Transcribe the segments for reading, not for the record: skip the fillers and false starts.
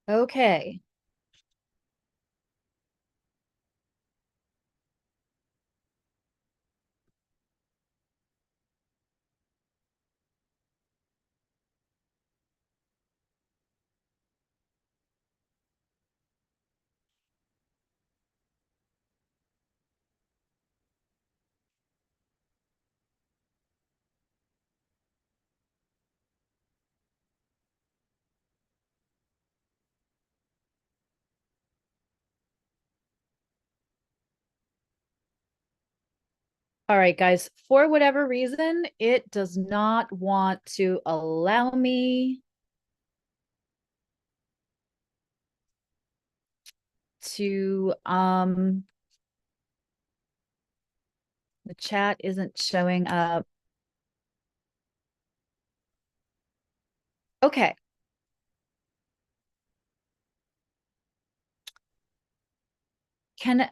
Okay. All right, guys. For whatever reason, it does not want to allow me to the chat isn't showing up. Okay. Can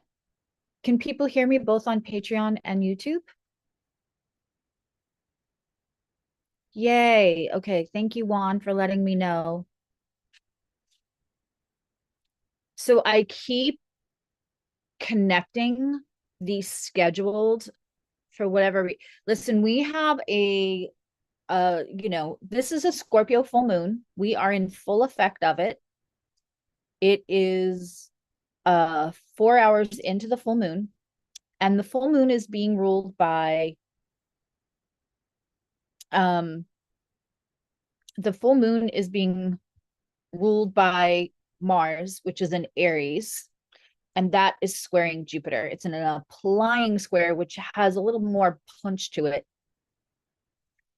can people hear me both on Patreon and YouTube? Yay. Okay. Thank you, Juan, for letting me know. So I keep connecting these scheduled for whatever listen, we have this is a Scorpio full moon. We are in full effect of it. It is 4 hours into the full moon, and the full moon is being ruled by um the full moon is being ruled by Mars, which is in Aries, and that is squaring Jupiter. It's in an applying square, which has a little more punch to it.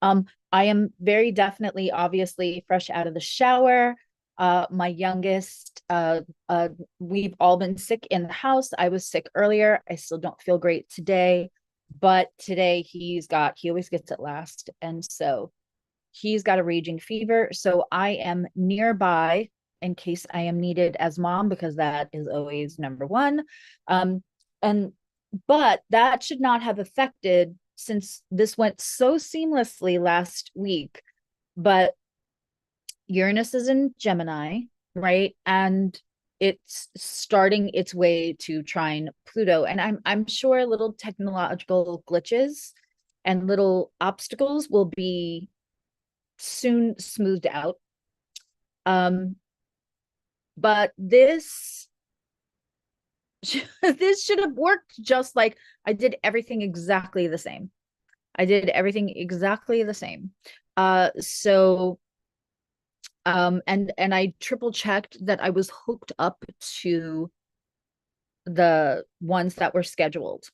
I am very definitely, obviously, fresh out of the shower. My youngest, we've all been sick in the house. I was sick earlier. I still don't feel great today, but today he always gets it last. And so he's got a raging fever. So I am nearby in case I am needed as mom, because that is always number one. Um, and but that should not have affected, since this went so seamlessly last week. But Uranus is in Gemini, right? And it's starting its way to trine Pluto. And I'm sure little technological glitches and little obstacles will be soon smoothed out. Um, but this this should have worked just like I did everything exactly the same. I did everything exactly the same. So and I triple checked that I was hooked up to the ones that were scheduled.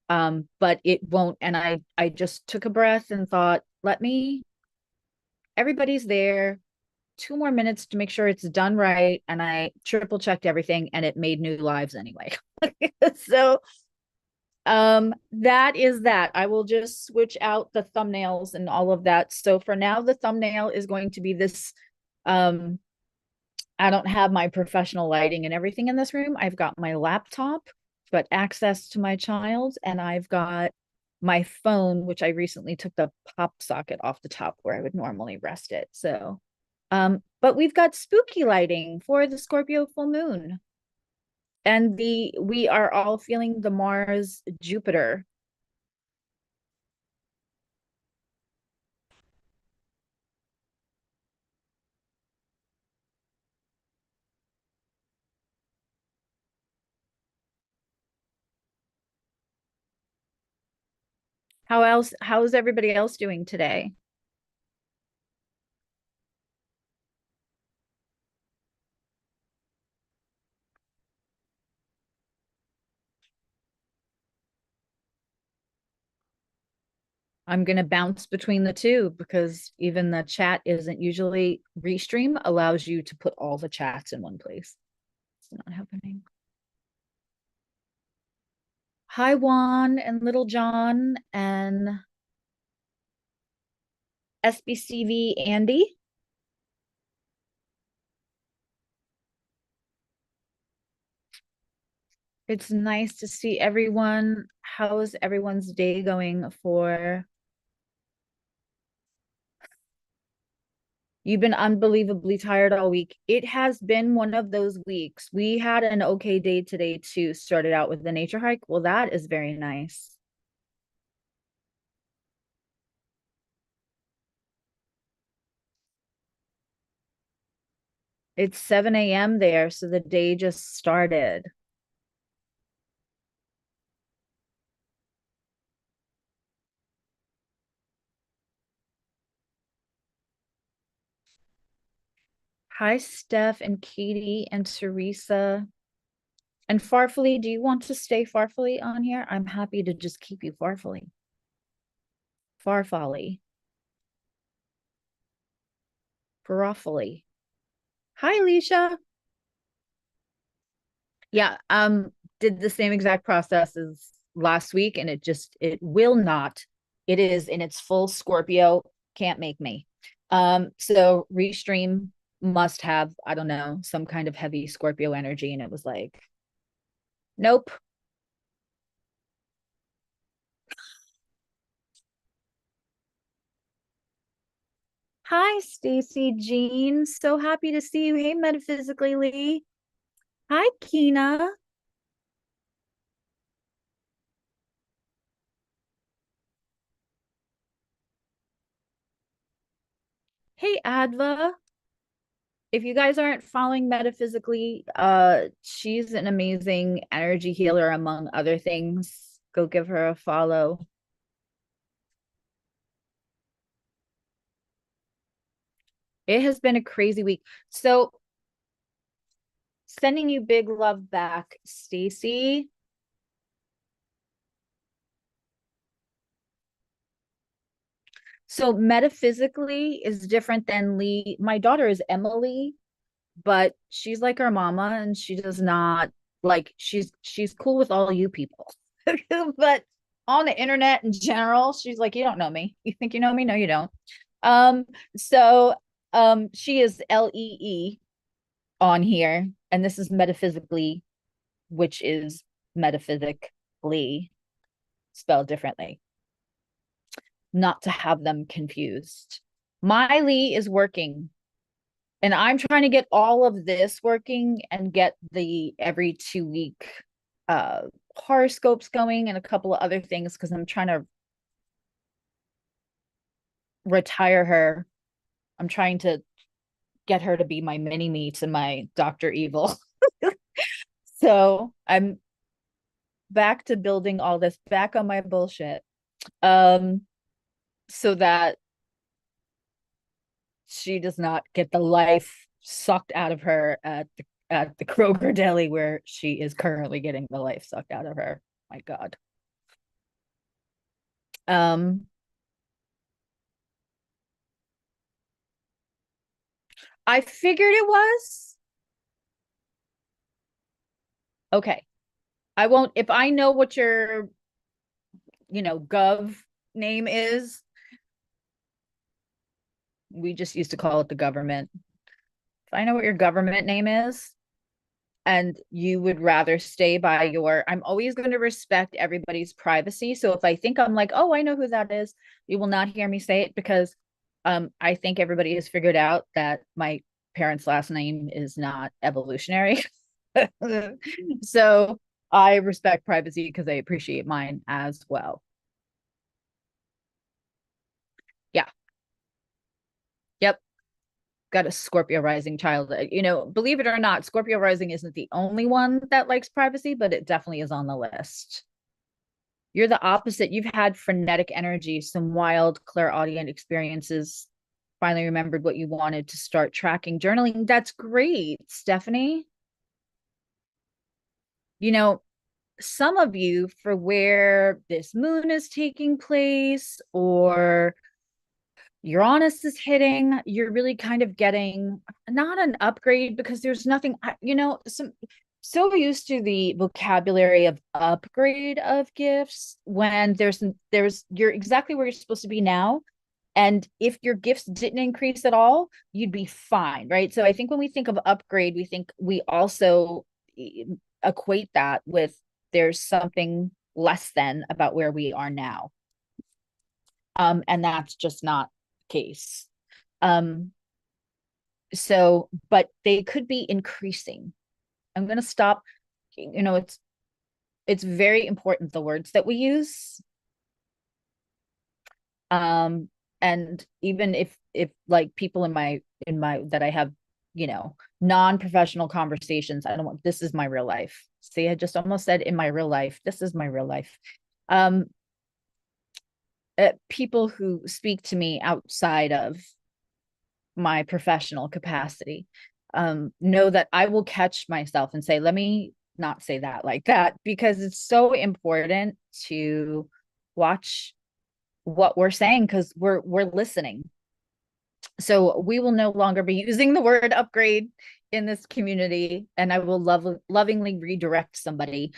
But it won't, and I just took a breath and thought, everybody's there, 2 more minutes to make sure it's done right, and I triple checked everything and it made new lives anyway. So that is that. I will just switch out the thumbnails and all of that. So for now, the thumbnail is going to be this. I don't have my professional lighting and everything in this room. I've got my laptop, got access to my child, and I've got my phone, which I recently took the pop socket off the top where I would normally rest it. So but we've got spooky lighting for the Scorpio full moon. And we are all feeling the Mars Jupiter. How's everybody else doing today? I'm going to bounce between the two because even the chat isn't usually Restream allows you to put all the chats in one place. It's not happening. Hi, Juan and Little John and SBCV Andy. It's nice to see everyone. How is everyone's day going for You've been unbelievably tired all week. It has been one of those weeks. We had an okay day today too. Started out with the nature hike. Well, that is very nice. It's 7 a.m. there, so the day just started. Hi, Steph and Katie and Teresa. And Farfully, do you want to stay Farfully on here? I'm happy to just keep you Farfully. Farfully. Farfully. Hi, Alicia. Yeah, did the same exact process as last week, and it will not. It is in its full Scorpio, can't make me. So Restream must have, I don't know, some kind of heavy Scorpio energy, and it was like, nope. Hi, Stacy Jean. So happy to see you. Hey, Metaphysically Lee. Hi, Kina. Hey, Adva. If you guys aren't following Metaphysically, she's an amazing energy healer, among other things. Go give her a follow. It has been a crazy week. So, sending you big love back, Stacy. So, Metaphysically is different than Lee. My daughter is Emily, but she's like her mama, and she does not like she's cool with all you people. But on the internet in general, she's like, you don't know me. You think you know me? No, you don't. Um, so she is Lee on here, and this is Metaphysically, which is metaphysically spelled differently, not to have them confused. Miley is working, and I'm trying to get all of this working and get the every 2 week uh horoscopes going and a couple of other things because I'm trying to retire her. I'm trying to get her to be my mini me to my Dr. Evil. So I'm back to building all this back on my bullshit. Um, so that she does not get the life sucked out of her at the Kroger deli where she is currently getting the life sucked out of her. My God. Um, I figured it was okay. I won't if I know what your gov name is. We just used to call it the government. If I know what your government name is, and you would rather stay by your, I'm always going to respect everybody's privacy. So if I think I'm like, oh, I know who that is, you will not hear me say it because I think everybody has figured out that my parents' last name is not evolutionary. So I respect privacy because I appreciate mine as well. Yeah. Yep. Got a Scorpio rising child. Believe it or not, Scorpio rising isn't the only one that likes privacy, but it definitely is on the list. You're the opposite. You've had frenetic energy, some wild, clairaudient experiences. Finally remembered what you wanted to start tracking journaling. That's great, Stephanie. You know, some of you, for where this moon is taking place or Uranus is hitting, you're really kind of getting not an upgrade because there's nothing, some so used to the vocabulary of upgrade of gifts when there's you're exactly where you're supposed to be now. And if your gifts didn't increase at all, you'd be fine, right? So I think when we think of upgrade, we also equate that with there's something less than about where we are now. And that's just not the case. Um, So, but they could be increasing. I'm going to stop. It's very important, the words that we use. And even if like people in my that I have, non-professional conversations, I don't want, this is my real life. See, I just almost said in my real life, this is my real life. Um, People who speak to me outside of my professional capacity know that I will catch myself and say, let me not say that like that, because it's so important to watch what we're saying, because we're listening. So we will no longer be using the word upgrade in this community, and I will lovingly redirect somebody.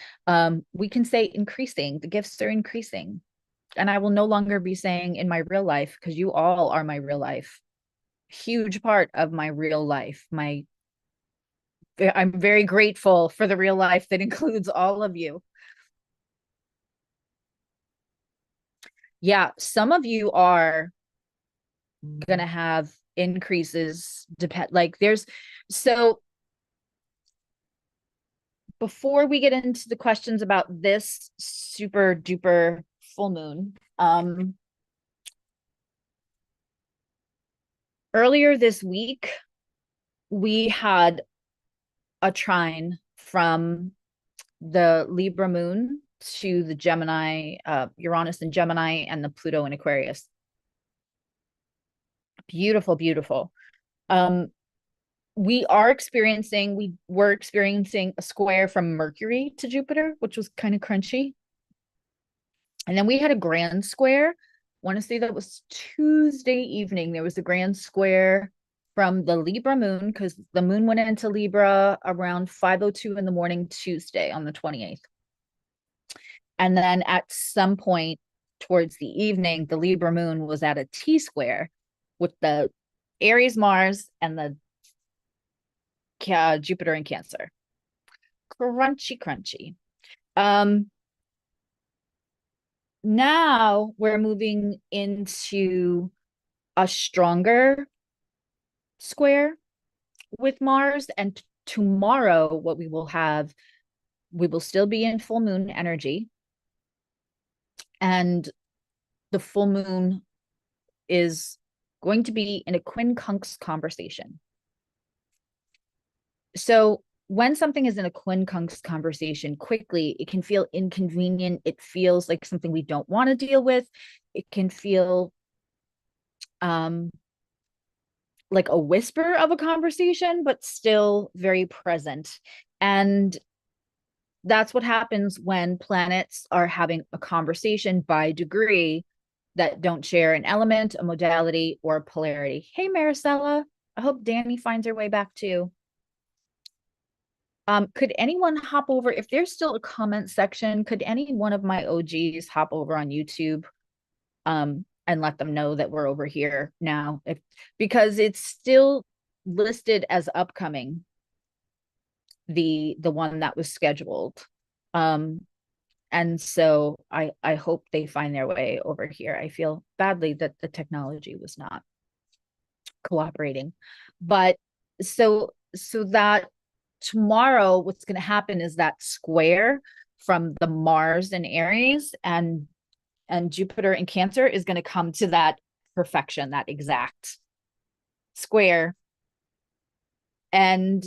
We can say increasing, the gifts are increasing. And I will no longer be saying in my real life, because you all are my real life, huge part of my real life. I'm very grateful for the real life that includes all of you. Yeah, some of you are going to have increases, so before we get into the questions about this super duper full moon, earlier this week we had a trine from the Libra moon to the Gemini, Uranus in Gemini, and the Pluto in Aquarius. Beautiful, beautiful. We were experiencing a square from Mercury to Jupiter, which was kind of crunchy. And then we had a grand square. I want to say that was Tuesday evening. There was a grand square from the Libra moon, because the moon went into Libra around 5:02 in the morning, Tuesday on the 28th. And then at some point towards the evening, the Libra moon was at a T square with the Aries Mars and the Jupiter in Cancer. Crunchy, crunchy. Now we're moving into a stronger square with Mars, and tomorrow what we will still be in full moon energy, and the full moon is going to be in a quincunx conversation. So when something is in a quincunx conversation, quickly, it can feel inconvenient. It feels like something we don't want to deal with. It can feel like a whisper of a conversation, but still very present. And that's what happens when planets are having a conversation by degree that don't share an element, a modality, or a polarity. Hey, Maricela. I hope Danny finds her way back too. Could anyone hop over, if there's still a comment section, could any one of my OGs hop over on YouTube and let them know that we're over here now, because it's still listed as upcoming, the one that was scheduled. And so I hope they find their way over here. I feel badly that the technology was not cooperating. But so that tomorrow what's going to happen is that square from the Mars and Aries and Jupiter in Cancer is going to come to that perfection, that exact square. And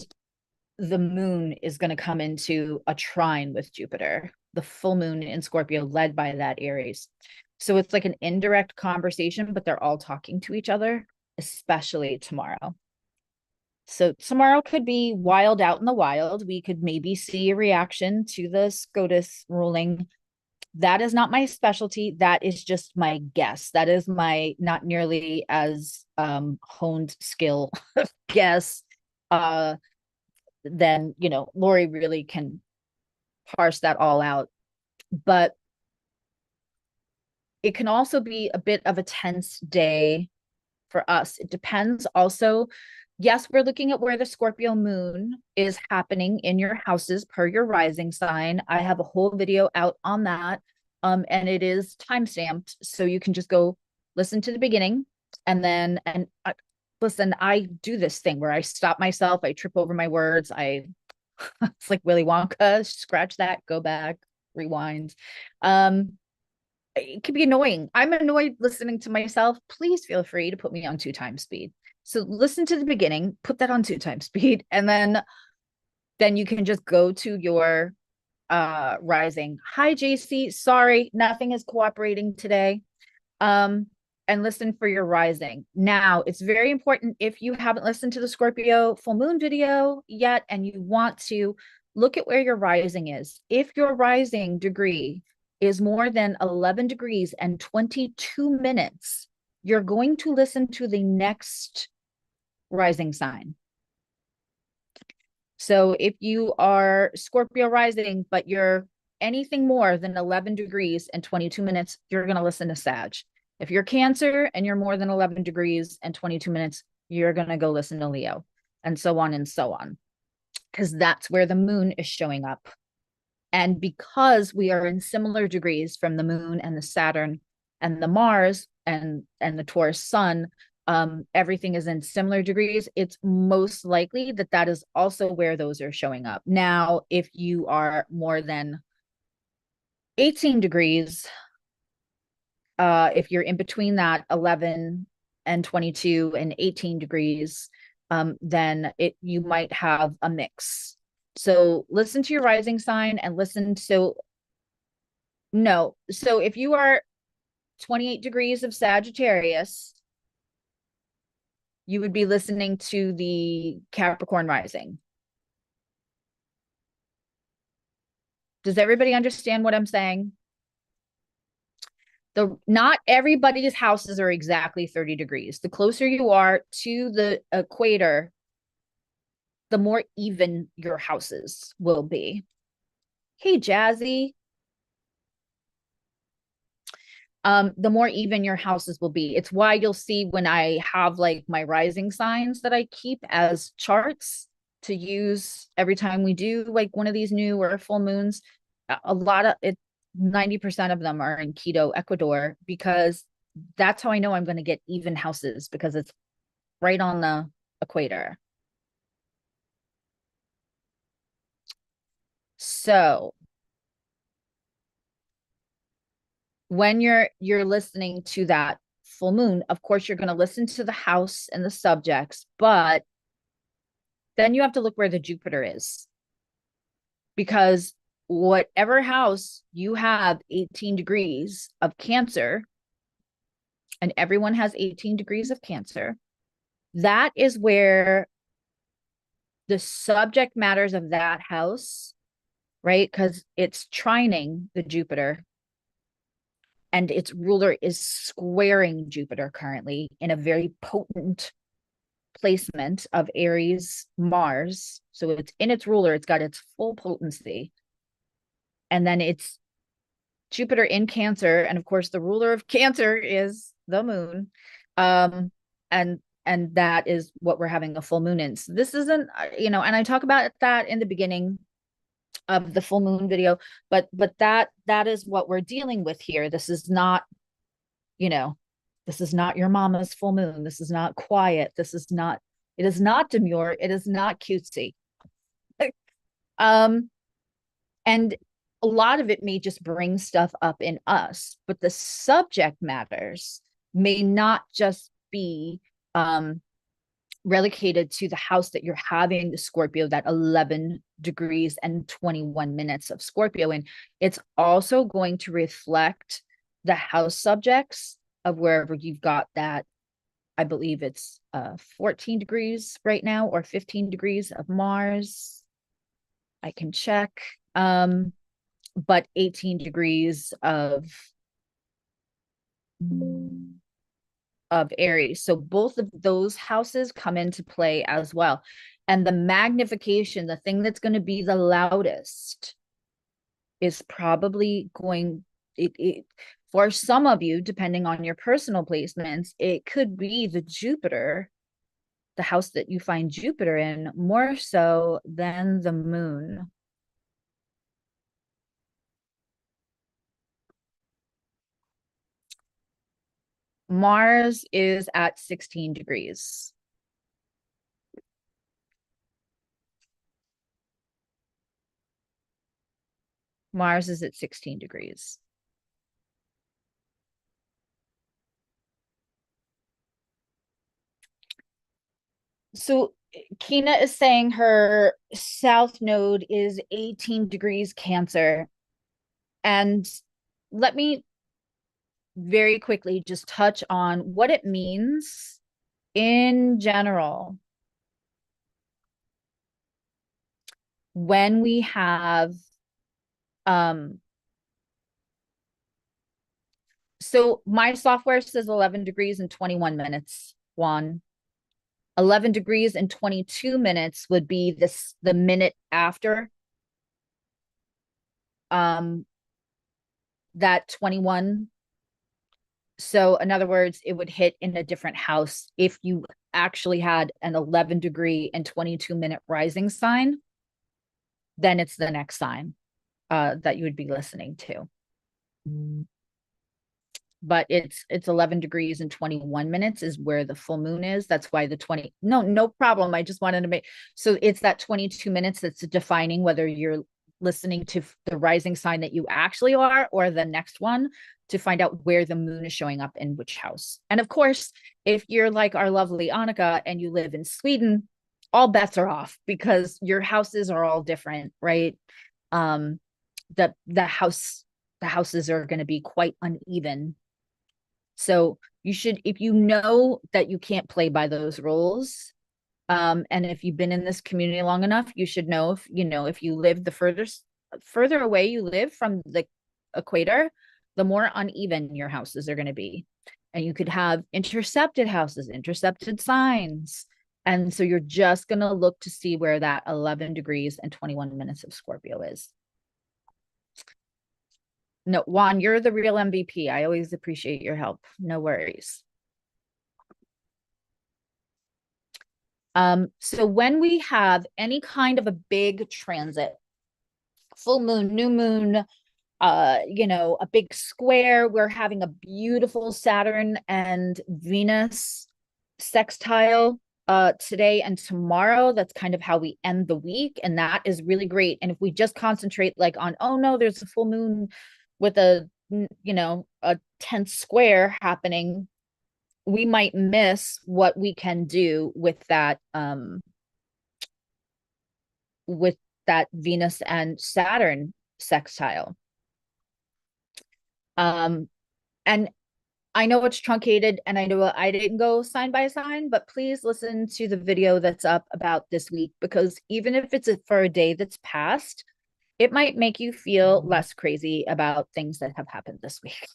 the moon is going to come into a trine with Jupiter, the full moon in Scorpio, led by that Aries. So it's like an indirect conversation, but they're all talking to each other, especially tomorrow. So tomorrow could be wild out in the wild. We could maybe see a reaction to the SCOTUS ruling. That is not my specialty. That is just my guess. That is my not nearly as honed skill guess. Then, Lori really can parse that all out. But it can also be a bit of a tense day for us. It depends also. Yes, we're looking at where the Scorpio moon is happening in your houses per your rising sign. I have a whole video out on that. And it is time stamped. So you can just go listen to the beginning and then, listen, I do this thing where I stop myself, I trip over my words, it's like Willy Wonka, scratch that, go back, rewind. Um, it can be annoying. I'm annoyed listening to myself. Please feel free to put me on 2 times speed. So listen to the beginning, put that on 2 times speed, and then you can just go to your rising. Hi JC, sorry, nothing is cooperating today. Um, and listen for your rising. Now, it's very important if you haven't listened to the Scorpio full moon video yet and you want to look at where your rising is. If your rising degree is more than 11 degrees and 22 minutes, you're going to listen to the next rising sign. So if you are Scorpio rising, but you're anything more than 11 degrees and 22 minutes, you're going to listen to Sag. If you're Cancer and you're more than 11 degrees and 22 minutes, you're going to go listen to Leo, and so on and so on, because that's where the moon is showing up. And because we are in similar degrees from the moon and the Saturn and the Mars and the Taurus sun, everything is in similar degrees, it's most likely that that is also where those are showing up. Now, if you are more than 18 degrees, if you're in between that 11 and 22 and 18 degrees, then you might have a mix. So listen to your rising sign and listen. So no. So if you are 28 degrees of Sagittarius, you would be listening to the Capricorn rising. Does everybody understand what I'm saying? Not everybody's houses are exactly 30 degrees. The closer you are to the equator, the more even your houses will be. Hey, Jazzy. The more even your houses will be. It's why you'll see when I have like my rising signs that I keep as charts to use every time we do like one of these new or full moons. A lot of it, 90% of them are in Quito, Ecuador, because that's how I know I'm going to get even houses, because it's right on the equator. So when you're listening to that full moon, of course you're going to listen to the house and the subjects, but then you have to look where the Jupiter is, because whatever house you have 18 degrees of Cancer, and everyone has 18 degrees of Cancer, that is where the subject matters of that house, right? Because it's trining the Jupiter, and its ruler is squaring Jupiter currently in a very potent placement of Aries Mars. So it's in its ruler, it's got its full potency. And then it's Jupiter in Cancer. And of course, the ruler of Cancer is the moon. And that is what we're having a full moon in. So this isn't, and I talk about that in the beginning of the full moon video, but that is what we're dealing with here. This is not, this is not your mama's full moon. This is not quiet. It is not demure. It is not cutesy. um, and a lot of it may just bring stuff up in us, but the subject matters may not just be relegated to the house that you're having the Scorpio, that 11 degrees and 21 minutes of Scorpio in. It's also going to reflect the house subjects of wherever you've got that. I believe it's 14 degrees right now, or 15 degrees of Mars. I can check. But 18 degrees of Aries. So both of those houses come into play as well. And the magnification, the thing that's going to be the loudest, is probably going, for some of you, depending on your personal placements, it could be the Jupiter, the house that you find Jupiter in, more so than the moon. Mars is at 16 degrees. Mars is at 16 degrees. So Kina is saying her south node is 18 degrees Cancer. And let me very quickly just touch on what it means in general when we have so my software says 11 degrees and 21 minutes, Juan. 11 degrees and 22 minutes would be the minute after that 21. So in other words, it would hit in a different house if you actually had an 11 degree and 22 minute rising sign. Then it's the next sign that you would be listening to. But it's 11 degrees and 21 minutes is where the full moon is. That's why the 20, no problem. I just wanted to make, so it's that 22 minutes that's defining whether you're listening to the rising sign that you actually are or the next one, to find out where the moon is showing up in which house. And of course, if you're like our lovely Annika and you live in Sweden, all bets are off because your houses are all different, right? The houses are going to be quite uneven. So you should, if you know that you can't play by those rules, and if you've been in this community long enough, you should know if you live the further away you live from the equator, the more uneven your houses are going to be. And you could have intercepted houses, intercepted signs. And so you're just going to look to see where that 11 degrees and 21 minutes of Scorpio is. No, Juan, you're the real MVP. I always appreciate your help. No worries. So when we have any kind of a big transit, full moon, new moon, a big square, we're having a beautiful Saturn and Venus sextile today and tomorrow. That's kind of how we end the week, and that is really great. And if we just concentrate like on, oh no, there's a full moon with a tense square happening, we might miss what we can do with that Venus and Saturn sextile. And I know it's truncated and I know I didn't go sign by sign, but please listen to the video that's up about this week, because even if it's for a day that's passed, it might make you feel less crazy about things that have happened this week.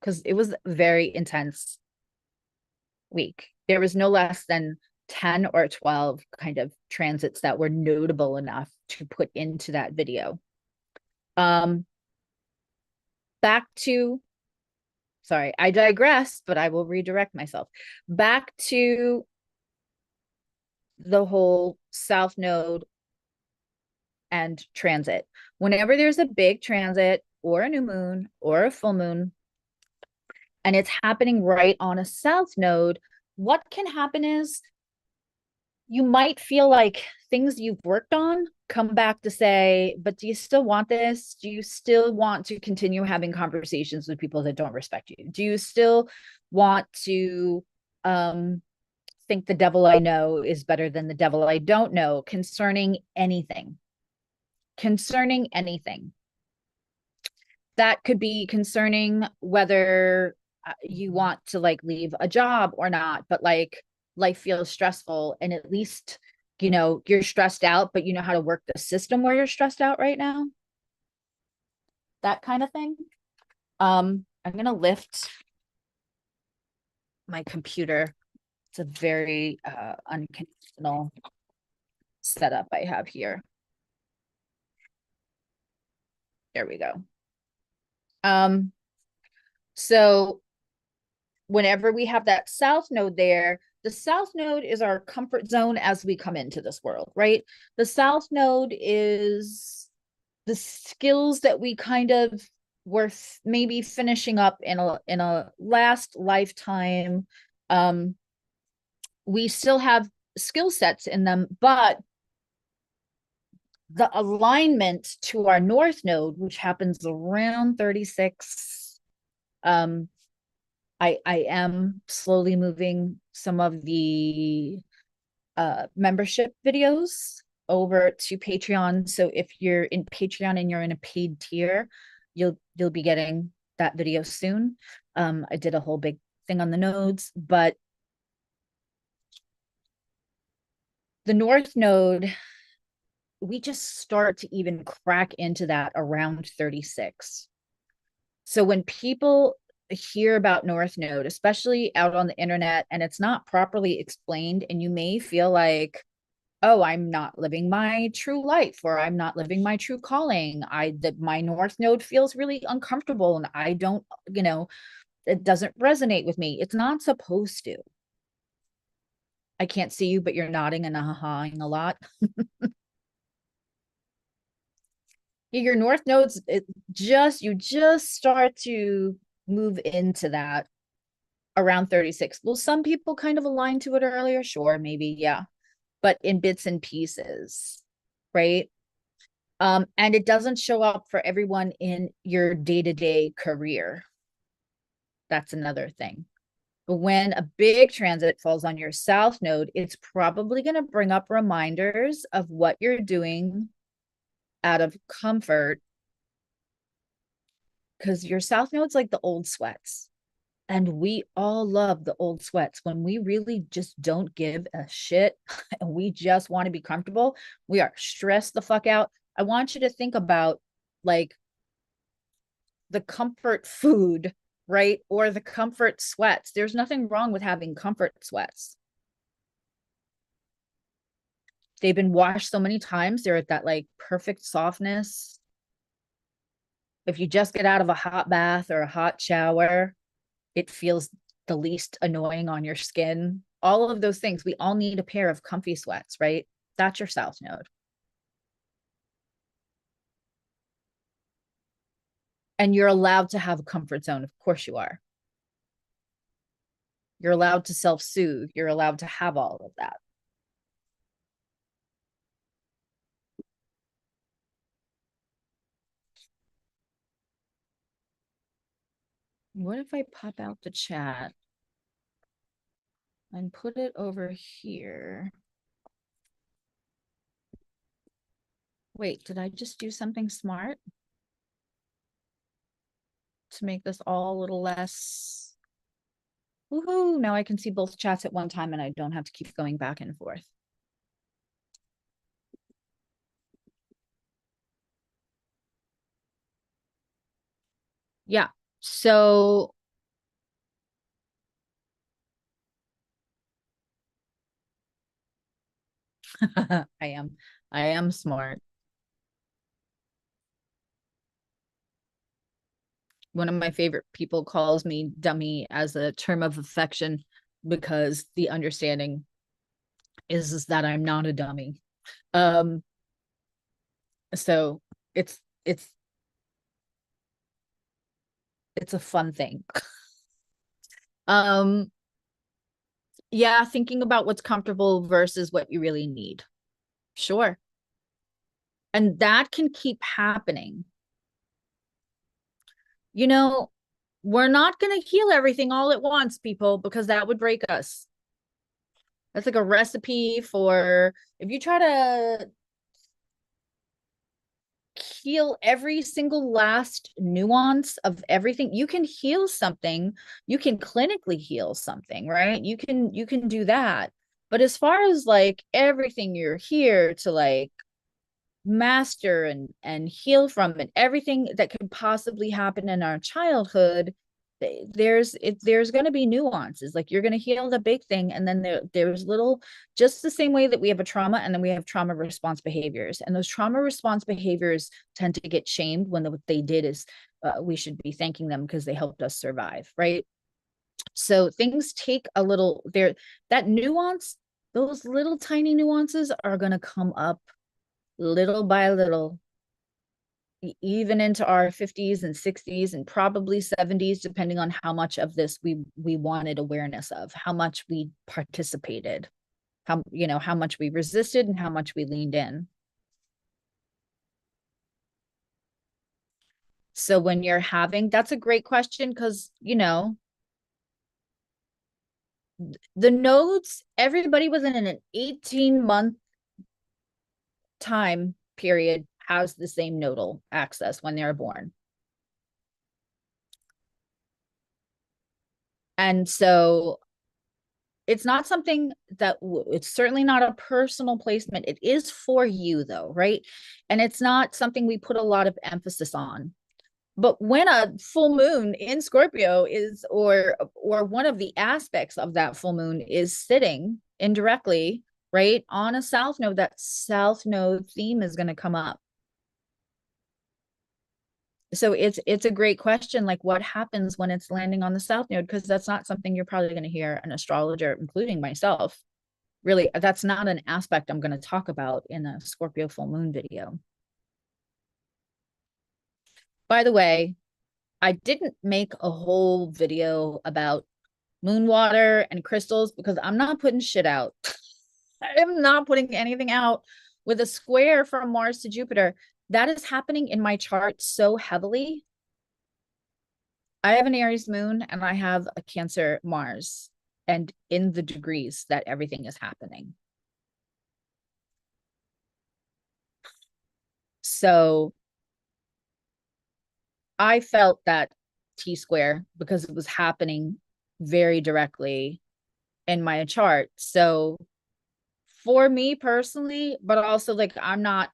Because it was a very intense week. There was no less than 10 or 12 kind of transits that were notable enough to put into that video. Sorry, I digress, but I will redirect myself. Back to the whole South Node and transit. Whenever there's a big transit or a new moon or a full moon, and it's happening right on a South Node, what can happen is you might feel like things you've worked on come back to say, but do you still want this? Do you still want to continue having conversations with people that don't respect you? Do you still want to think the devil I know is better than the devil I don't know concerning anything? Concerning anything. That could be concerning whether you want to like leave a job or not, but like life feels stressful and at least you're stressed out, but you know how to work the system where you're stressed out right now, that kind of thing. I'm gonna lift my computer. It's a very unconventional setup I have here. There we go. So whenever we have that South Node there, the South Node is our comfort zone as we come into this world, right? The South Node is the skills that we kind of were maybe finishing up in a last lifetime. We still have skill sets in them, but the alignment to our north node, which happens around 36. I am slowly moving some of the membership videos over to Patreon. So if you're in Patreon and you're in a paid tier, you'll be getting that video soon. I did a whole big thing on the nodes, but the north node, we just start to even crack into that around 36. So when people hear about north node, especially out on the internet, and it's not properly explained, and you may feel like, oh, I'm not living my true life, or I'm not living my true calling, my north node feels really uncomfortable and I don't, it doesn't resonate with me. It's not supposed to. I can't see you, but you're nodding and ah-haing a lot. Your north nodes, you just start to move into that around 36. Well, some people kind of align to it earlier, sure, maybe, yeah, but in bits and pieces, right? And it doesn't show up for everyone in your day-to-day career. That's another thing. But when a big transit falls on your south node, it's probably going to bring up reminders of what you're doing out of comfort, because your south node's like the old sweats. And we all love the old sweats when we really just don't give a shit and we just want to be comfortable. We are stressed the fuck out. I want you to think about like the comfort food, right? Or the comfort sweats. There's nothing wrong with having comfort sweats. They've been washed so many times. They're at that like perfect softness. If you just get out of a hot bath or a hot shower, it feels the least annoying on your skin. All of those things. We all need a pair of comfy sweats, right? That's your south node. And you're allowed to have a comfort zone. Of course you are. You're allowed to self-soothe. You're allowed to have all of that. What if I pop out the chat and put it over here? Wait, did I just do something smart to make this all a little less? Woohoo! Now I can see both chats at one time and I don't have to keep going back and forth. Yeah. So I am smart. One of my favorite people calls me dummy as a term of affection because the understanding is that I'm not a dummy. Um, so it's it's it's a fun thing. um, yeah, thinking about what's comfortable versus what you really need. Sure. And that can keep happening. You know, we're not going to heal everything all at once, people, because that would break us. That's like a recipe for if you try to heal every single last nuance of everything. You can heal something, you can clinically heal something, right? You can do that. But as far as like everything you're here to like master and heal from, and everything that could possibly happen in our childhood, there's going to be nuances. Like you're going to heal the big thing, and then there's little, just the same way that we have a trauma and then we have trauma response behaviors, and those trauma response behaviors tend to get shamed when what they did is we should be thanking them because they helped us survive, right? So things take a little there, that nuance, those little tiny nuances are going to come up little by little, even into our 50s and 60s and probably 70s, depending on how much of this we wanted awareness of, how much we participated, how much we resisted and how much we leaned in. So when you're having, that's a great question because, the nodes, everybody within an 18-month time period has the same nodal access when they're born. And so it's not something that it's certainly not a personal placement. It is for you though, right? And it's not something we put a lot of emphasis on. But when a full moon in Scorpio is, or one of the aspects of that full moon is sitting indirectly, right, on a south node, that south node theme is going to come up. So it's a great question, like what happens when it's landing on the south node, because that's not something you're probably going to hear an astrologer, including myself, really, that's not an aspect I'm going to talk about in a Scorpio full moon video. By the way, I didn't make a whole video about moon water and crystals because I'm not putting shit out. I am not putting anything out with a square from Mars to Jupiter. That is happening in my chart so heavily. I have an Aries moon and I have a Cancer Mars, and in the degrees that everything is happening. So I felt that T-square because it was happening very directly in my chart. So for me personally, but also like I'm not,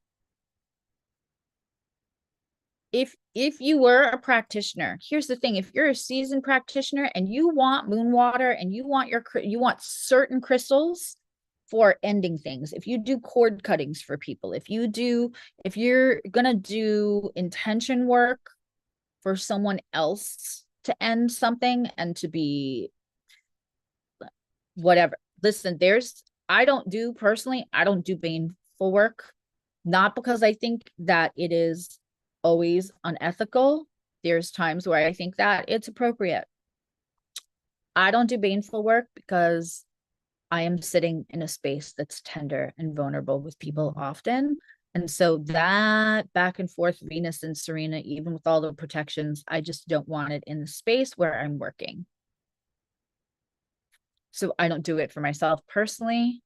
if you were a practitioner, here's the thing, if you're a seasoned practitioner and you want moon water and you want certain crystals for ending things, if you do cord cuttings for people, if you're gonna do intention work for someone else to end something and to be whatever. Listen, I don't do baneful work, not because I think that it is always unethical. There's times where I think that it's appropriate. I don't do baneful work because I am sitting in a space that's tender and vulnerable with people often. And so that back and forth, Venus and Serena, even with all the protections, I just don't want it in the space where I'm working. So I don't do it for myself personally.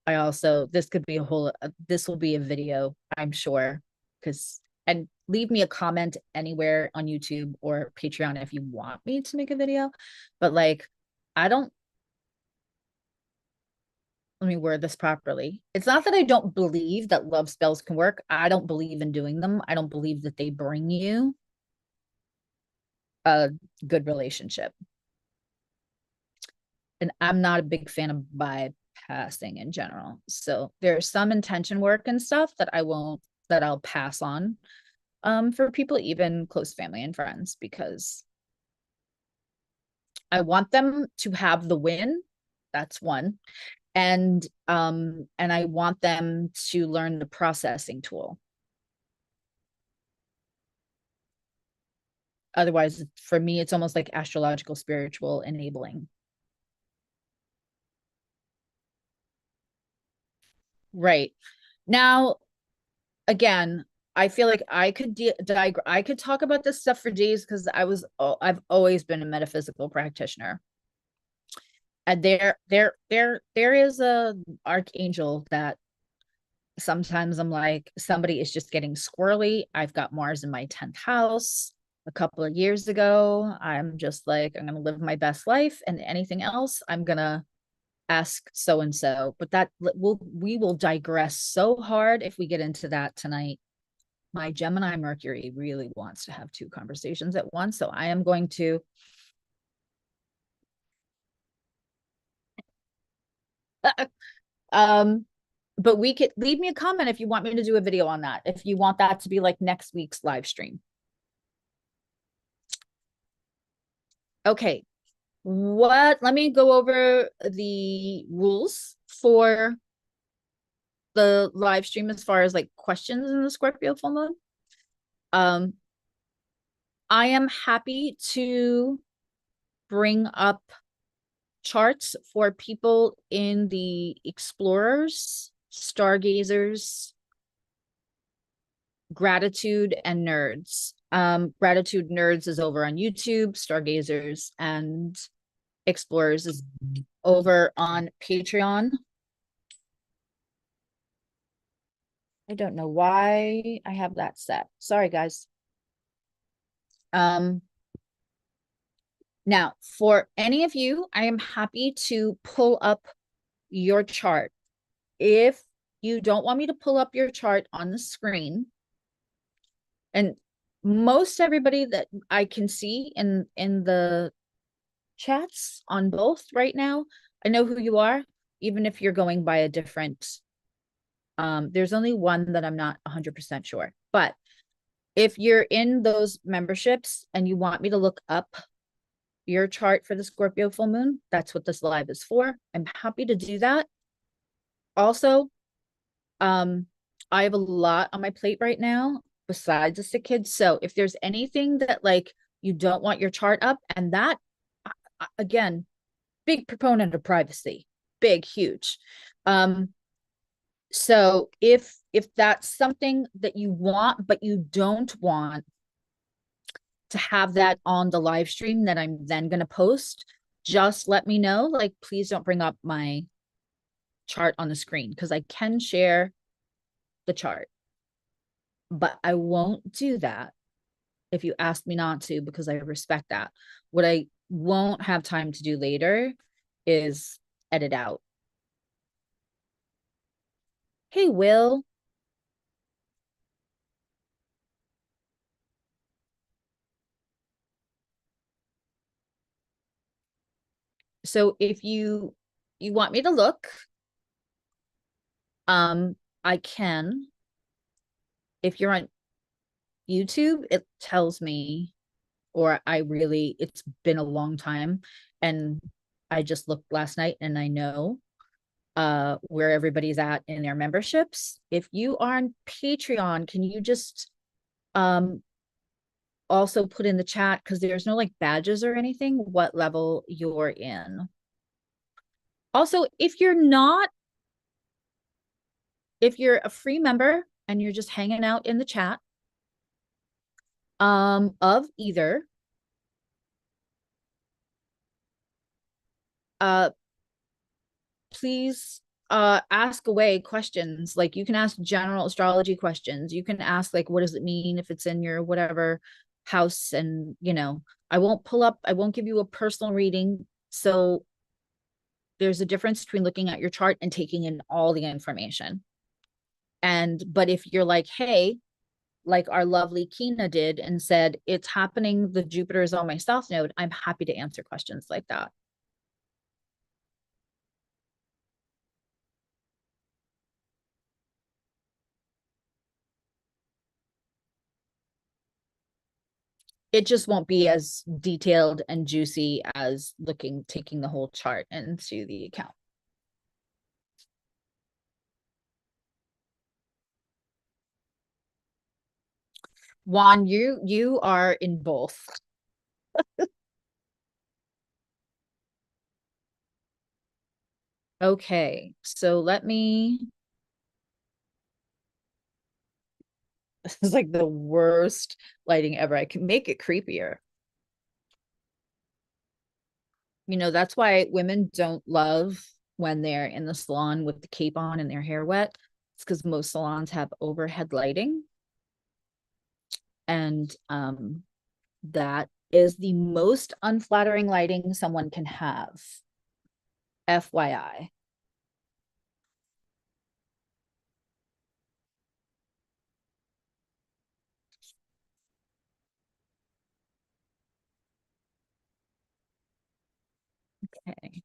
This will be a video, I'm sure, and leave me a comment anywhere on YouTube or Patreon if you want me to make a video. But like, let me word this properly. It's not that I don't believe that love spells can work. I don't believe in doing them. I don't believe that they bring you a good relationship. And I'm not a big fan of bypassing in general. So there's some intention work and stuff that I'll pass on for people, even close family and friends, because I want them to have the win. That's one. And I want them to learn the processing tool. Otherwise, for me, it's almost like astrological spiritual enabling. Right. Now, again, I feel like I could talk about this stuff for days because I've always been a metaphysical practitioner. And there is a archangel that sometimes I'm like, somebody is just getting squirrely. I've got Mars in my 10th house. A couple of years ago, I'm just like, I'm gonna live my best life, and anything else, I'm gonna ask so and so. But we will digress so hard if we get into that tonight. My Gemini Mercury really wants to have two conversations at once, so I am going to but we could leave me a comment if you want me to do a video on that, if you want that to be like next week's live stream. Okay, let me go over the rules for the live stream as far as like questions in the Scorpio full moon. I am happy to bring up charts for people in the explorers, stargazers, gratitude, and nerds Gratitude Nerds is over on YouTube. Stargazers and Explorers is over on Patreon. I don't know why I have that set. Sorry, guys. Now, for any of you, I am happy to pull up your chart. If you don't want me to pull up your chart on the screen, and most everybody that I can see in the chats on both right now, I know who you are, even if you're going by a different, there's only one that I'm not 100% sure. But if you're in those memberships and you want me to look up your chart for the Scorpio full moon, that's what this live is for. I'm happy to do that. Also, I have a lot on my plate right now besides the sick kids. So if there's anything that like you don't want your chart up, and that again, big proponent of privacy, big, huge. So if that's something that you want, but you don't want to have that on the live stream that I'm then going to post, just let me know. Like, please don't bring up my chart on the screen because I can share the chart, but I won't do that if you ask me not to, because I respect that. What I won't have time to do later is edit out. Hey, Will. So if you want me to look, I can. If you're on YouTube, it tells me, or it's been a long time, and I just looked last night and I know where everybody's at in their memberships. If you are on Patreon, can you just also put in the chat, because there's no like badges or anything, what level you're in. Also, if you're a free member and you're just hanging out in the chat of either please ask away questions. Like, you can ask general astrology questions. You can ask like, what does it mean if it's in your whatever house? And I won't give you a personal reading. So there's a difference between looking at your chart and taking in all the information. But if you're like, hey, like our lovely Kina did and said, it's happening, the Jupiter is on my south node, I'm happy to answer questions like that. It just won't be as detailed and juicy as taking the whole chart into the account. Juan, you are in both. Okay, so this is like the worst lighting ever. I can make it creepier. That's why women don't love when they're in the salon with the cape on and their hair wet. It's because most salons have overhead lighting. And that is the most unflattering lighting someone can have. FYI. Okay.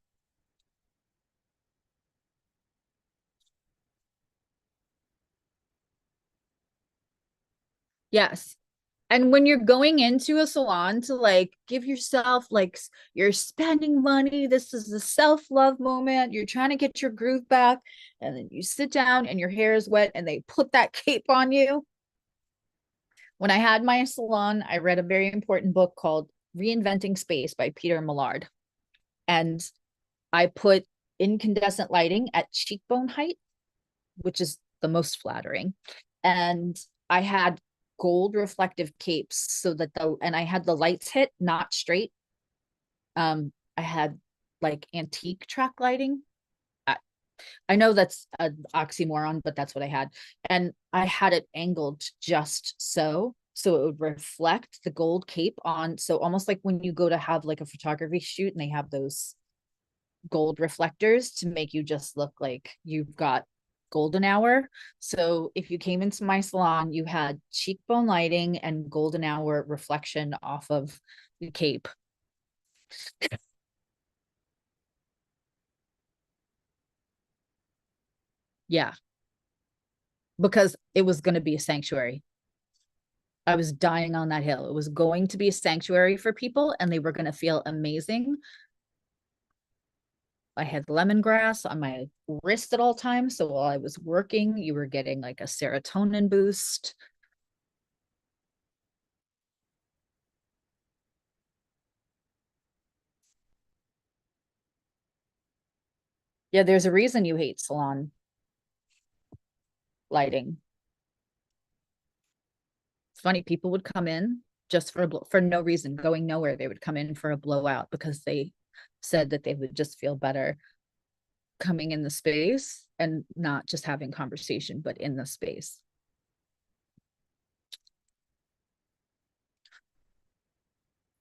Yes. And when you're going into a salon to like give yourself, like, you're spending money, this is the self-love moment, you're trying to get your groove back, and then you sit down and your hair is wet and they put that cape on you. When I had my salon, I read a very important book called Reinventing Space by Peter Millard. And I put incandescent lighting at cheekbone height, which is the most flattering. And I had gold reflective capes so that and I had the lights hit, not straight. I had like antique track lighting. I know that's an oxymoron, but that's what I had. And I had it angled just so it would reflect the gold cape on. So almost like when you go to have like a photography shoot and they have those gold reflectors to make you just look like you've got golden hour. So if you came into my salon, you had cheekbone lighting and golden hour reflection off of the cape. Yeah, because it was going to be a sanctuary. I was dying on that hill. It was going to be a sanctuary for people and they were going to feel amazing. I had lemongrass on my wrist at all times. So while I was working, you were getting like a serotonin boost. Yeah, there's a reason you hate salon lighting. It's funny, people would come in just for no reason, going nowhere. They would come in for a blowout because they said that they would just feel better coming in the space and not just having conversation, but in the space.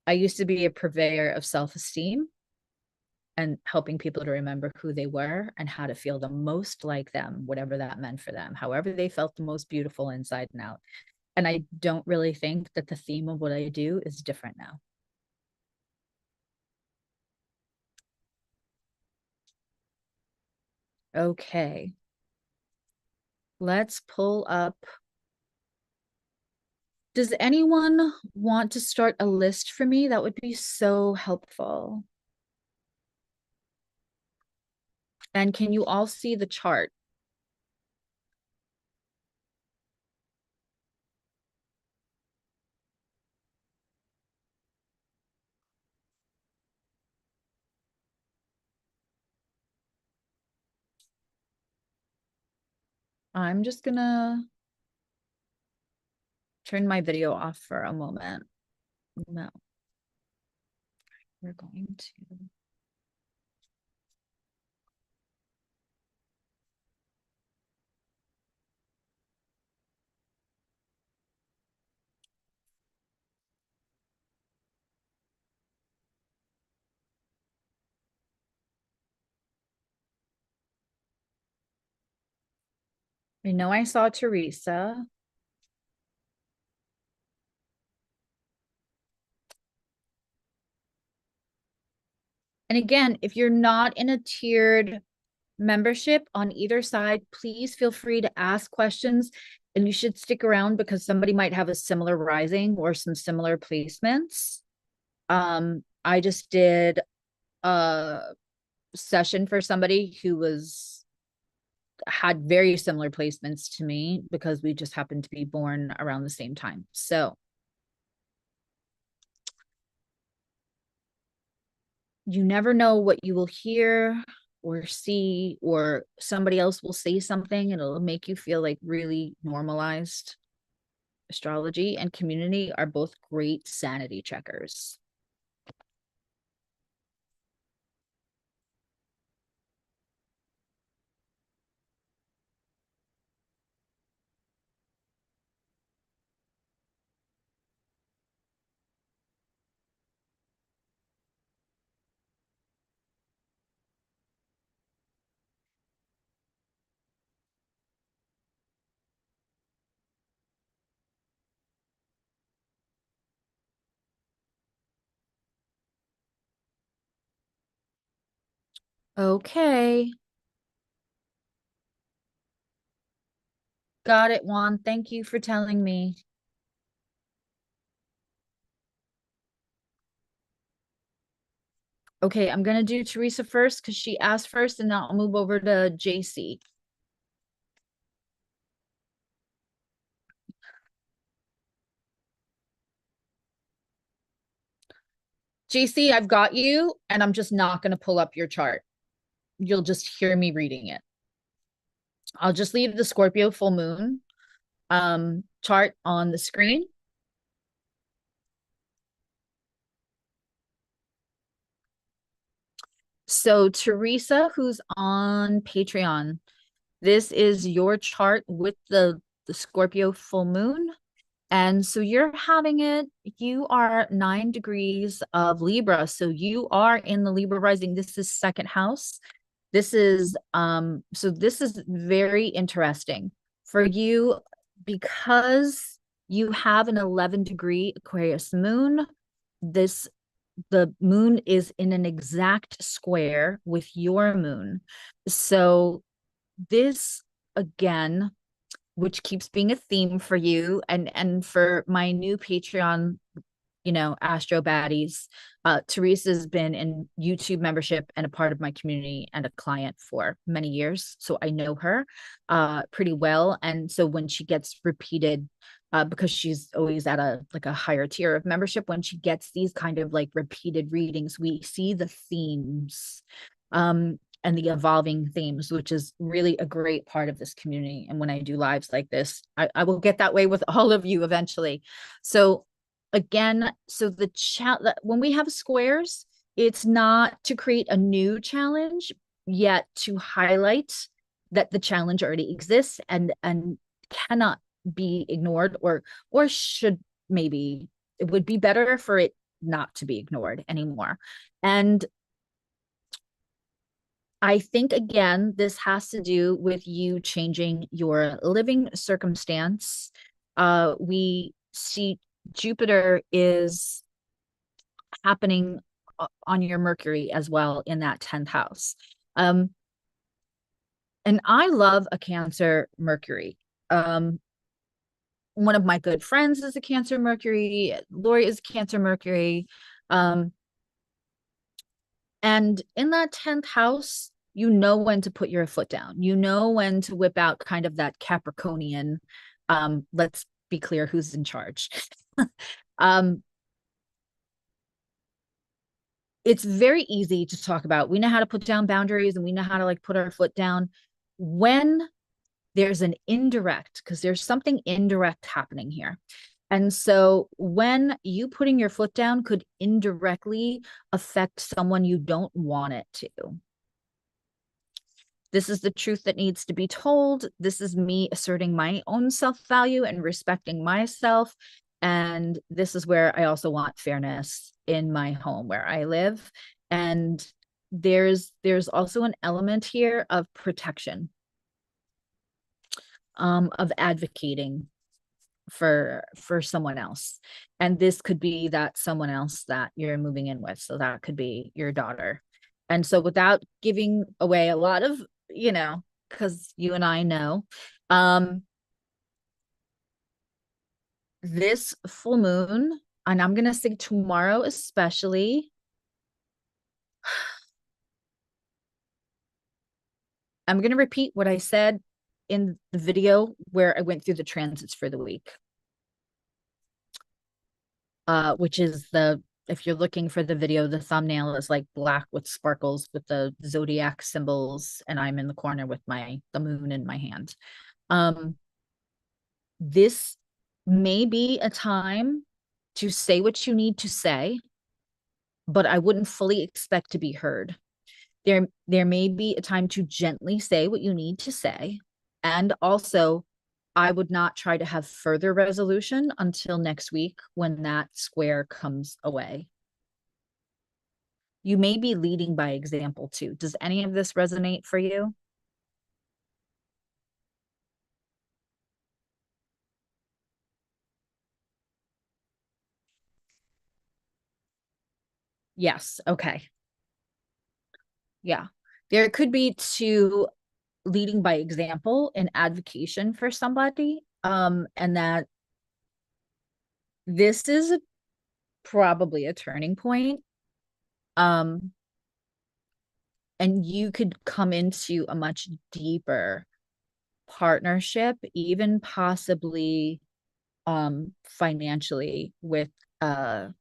I used to be a purveyor of self-esteem and helping people to remember who they were and how to feel the most like them, whatever that meant for them, however they felt the most beautiful inside and out. And I don't really think that the theme of what I do is different now. Okay. Let's pull up. Does anyone want to start a list for me? That would be so helpful. And can you all see the chart? I'm just gonna turn my video off for a moment. No, we're going to. I know I saw Teresa. And again, if you're not in a tiered membership on either side, please feel free to ask questions. And you should stick around because somebody might have a similar rising or some similar placements. I just did a session for somebody who had very similar placements to me because we just happened to be born around the same time. So you never know what you will hear or see, or somebody else will say something and it'll make you feel like really normalized. Astrology and community are both great sanity checkers. Okay. Got it, Juan. Thank you for telling me. Okay, I'm going to do Teresa first because she asked first, and then I'll move over to JC. JC, I've got you, and I'm just not going to pull up your chart. You'll just hear me reading it. I'll just leave the Scorpio full moon. chart on the screen. So Teresa, who's on Patreon, this is your chart with the Scorpio full moon. And so you're having it, you are 9 degrees of Libra. So you are in the Libra rising. This is second house. This is so this is very interesting for you because you have an 11-degree Aquarius moon. This the moon is in an exact square with your moon. So this again, which keeps being a theme for you and for my new Patreon, Astro Baddies. Teresa's been in YouTube membership and a part of my community and a client for many years. So I know her pretty well. And so when she gets repeated, because she's always at a higher tier of membership, when she gets these kind of like repeated readings, we see the themes. And the evolving themes, which is really a great part of this community. And when I do lives like this, I will get that way with all of you eventually. So again, so when we have squares, it's not to create a new challenge, yet to highlight that the challenge already exists and cannot be ignored, or should, maybe it would be better for it not to be ignored anymore. And I think, again, this has to do with you changing your living circumstance. We see Jupiter is happening on your Mercury as well in that 10th house. And I love a Cancer Mercury. One of my good friends is a Cancer Mercury. Lori is Cancer Mercury. And in that 10th house, you know when to put your foot down. You know when to whip out kind of that Capricornian, let's be clear who's in charge. It's very easy to talk about. We know how to put down boundaries and we know how to like put our foot down when there's an indirect, because there's something indirect happening here. And so when you putting your foot down could indirectly affect someone you don't want it to. This is the truth that needs to be told. This is me asserting my own self-value and respecting myself. And this is where I also want fairness in my home where I live. And there's also an element here of protection, of advocating for someone else. And this could be that someone else that you're moving in with. So that could be your daughter. And so without giving away a lot of, because you and I know, this full moon, and I'm going to say tomorrow especially, I'm going to repeat what I said in the video where I went through the transits for the week, which is if you're looking for the video, the thumbnail is like black with sparkles with the zodiac symbols, and I'm in the corner with the moon in my hand. This may be a time to say what you need to say, but I wouldn't fully expect to be heard. There may be a time to gently say what you need to say. And also, I would not try to have further resolution until next week when that square comes away. You may be leading by example too. Does any of this resonate for you? Yes. Okay. Yeah. There could be two, leading by example and advocation for somebody. And that this is probably a turning point. And you could come into a much deeper partnership, even possibly financially, with who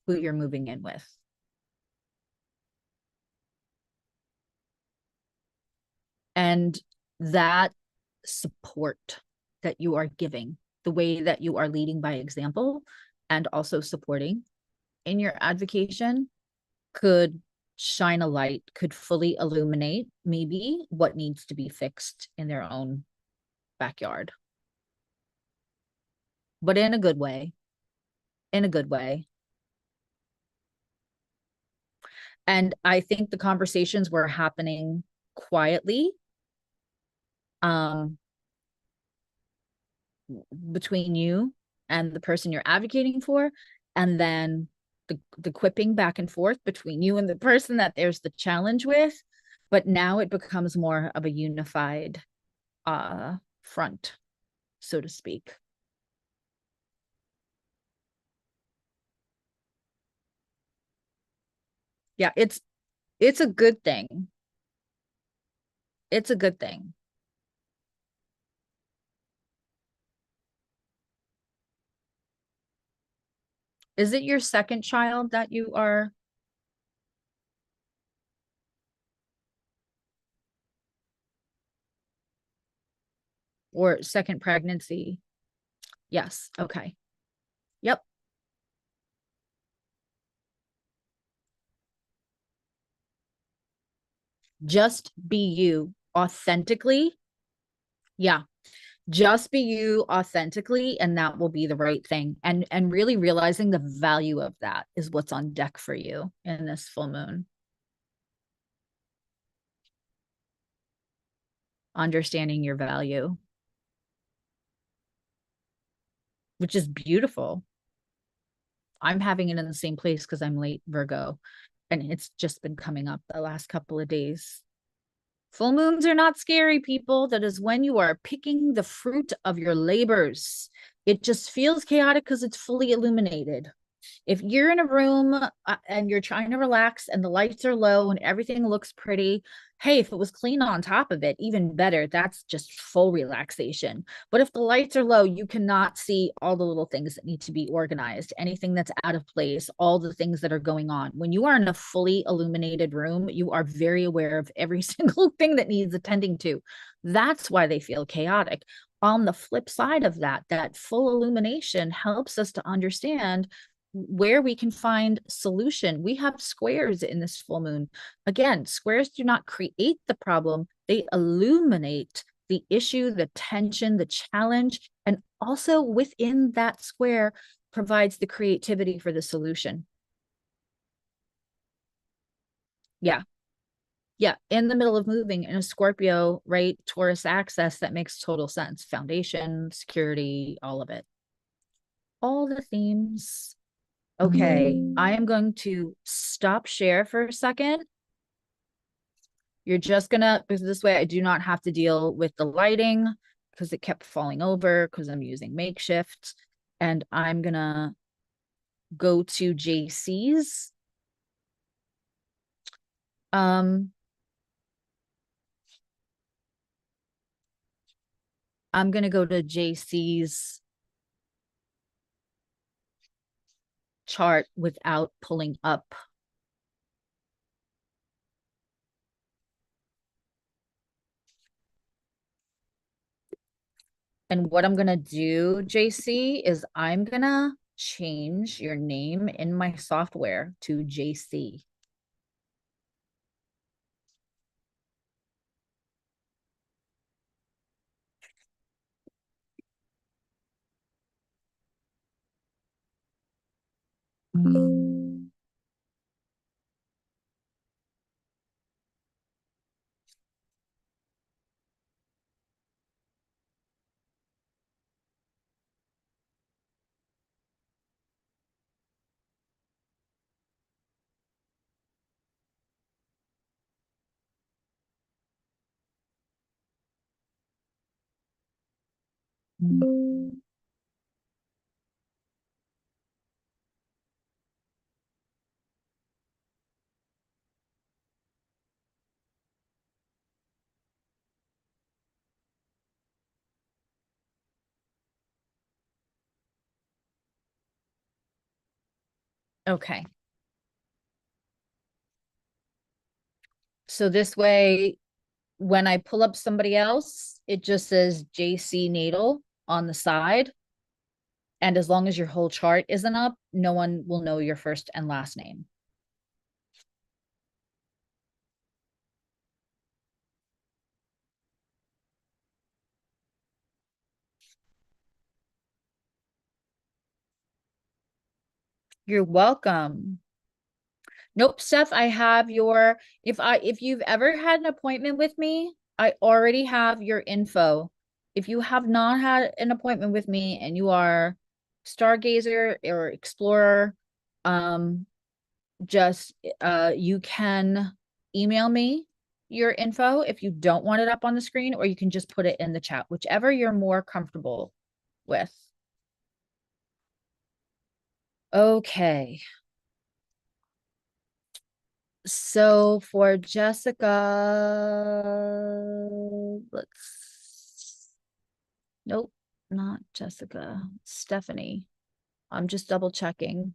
you're moving in with. And that support that you are giving the way that you are leading by example and also supporting in your advocation could shine a light, could fully illuminate maybe what needs to be fixed in their own backyard. But in a good way. In a good way. And I think the conversations were happening quietly between you and the person you're advocating for, and then the quipping back and forth between you and the person that there's the challenge with, but now it becomes more of a unified front, so to speak. Yeah, it's a good thing. It's a good thing. Is it your second child that you are, or second pregnancy? Yes. Okay. Yep. Just be you authentically. Yeah. Just be you authentically, and that will be the right thing. And really realizing the value of that is what's on deck for you in this full moon. Understanding your value, which is beautiful. I'm having it in the same place because I'm late Virgo, and it's just been coming up the last couple of days. Full moons are not scary, people. That is when you are picking the fruit of your labors. It just feels chaotic because it's fully illuminated. If you're in a room and you're trying to relax and the lights are low and everything looks pretty, hey, if it was clean on top of it, even better. That's just full relaxation. But if the lights are low, you cannot see all the little things that need to be organized, anything that's out of place, all the things that are going on. When you are in a fully illuminated room, you are very aware of every single thing that needs attending to. That's why they feel chaotic. On the flip side of that, that full illumination helps us to understand where we can find solution. We have squares in this full moon. Again, squares do not create the problem, they illuminate the issue, the tension, the challenge, and also within that square provides the creativity for the solution. Yeah. Yeah, in the middle of moving in a Scorpio, right? Taurus axis, that makes total sense. Foundation, security, all of it. All the themes. Okay, I am going to stop share for a second. You're just gonna, because this way I do not have to deal with the lighting because it kept falling over because I'm using makeshift. And I'm gonna go to JC's. I'm gonna go to JC's chart without pulling up. And what I'm gonna do, JC, is I'm gonna change your name in my software to JC. Okay. So this way, when I pull up somebody else, it just says JC Natal on the side. And as long as your whole chart isn't up, no one will know your first and last name. You're welcome. Nope, Steph, I have your, if you've ever had an appointment with me, I already have your info. If you have not had an appointment with me and you are stargazer or explorer, just you can email me your info if you don't want it up on the screen, or you can just put it in the chat, whichever you're more comfortable with. Okay. So for Jessica, nope, not Jessica, Stephanie. I'm just double checking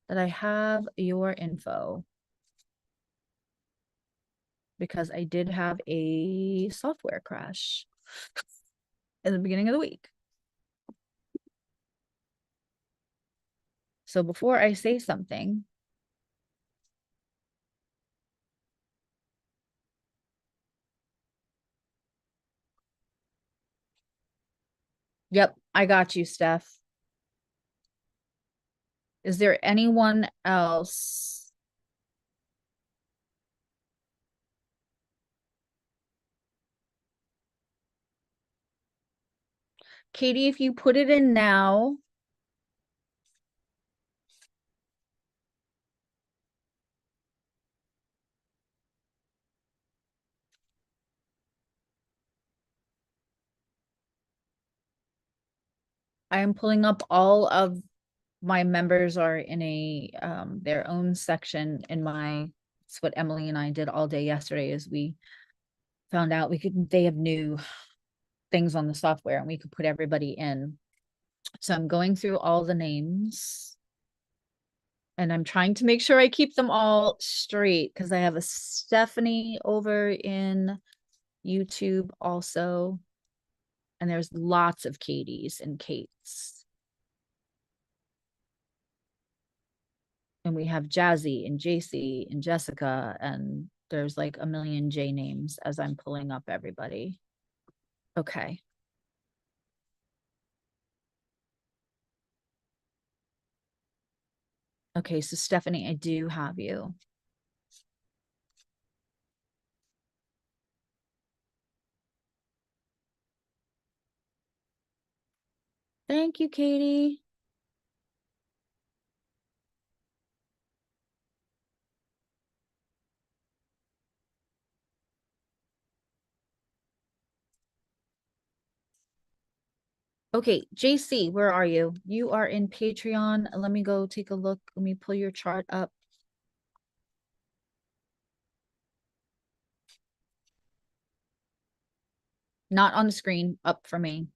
that I have your info, because I did have a software crash in the beginning of the week. So before I say something, yep, I got you, Steph. Is there anyone else? Katie, if you put it in now, I am pulling up all of my members are in a their own section in my, it's what Emily and I did all day yesterday, is we found out they have new things on the software and we could put everybody in. So I'm going through all the names and I'm trying to make sure I keep them all straight, because I have a Stephanie over in YouTube also, and there's lots of Katies and Kates. And we have Jazzy and JC and Jessica, and there's like a million J names as I'm pulling up everybody. Okay. Okay, so Stephanie, I do have you. Thank you, Katie. Okay, JC, where are you? You are in Patreon. Let me go take a look. Let me pull your chart up. Not on the screen, up for me.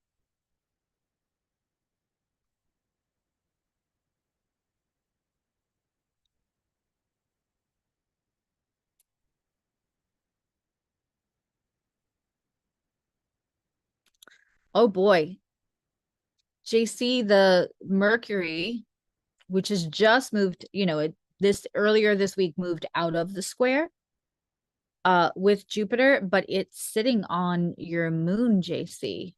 Oh boy. JC, the Mercury, which has just moved, this earlier this week moved out of the square with Jupiter, but it's sitting on your moon, JC.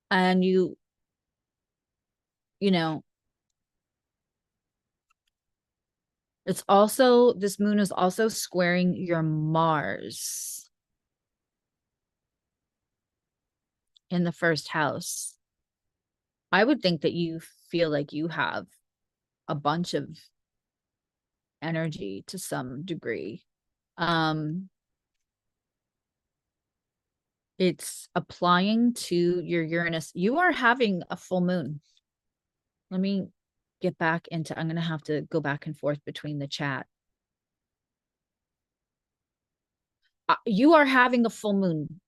And you know, it's also, this moon is also squaring your Mars in the first house. I would think that you feel like you have a bunch of energy to some degree. It's applying to your Uranus. You are having a full moon. Let me get back into, I'm going to have to go back and forth between the chat. You are having a full moon,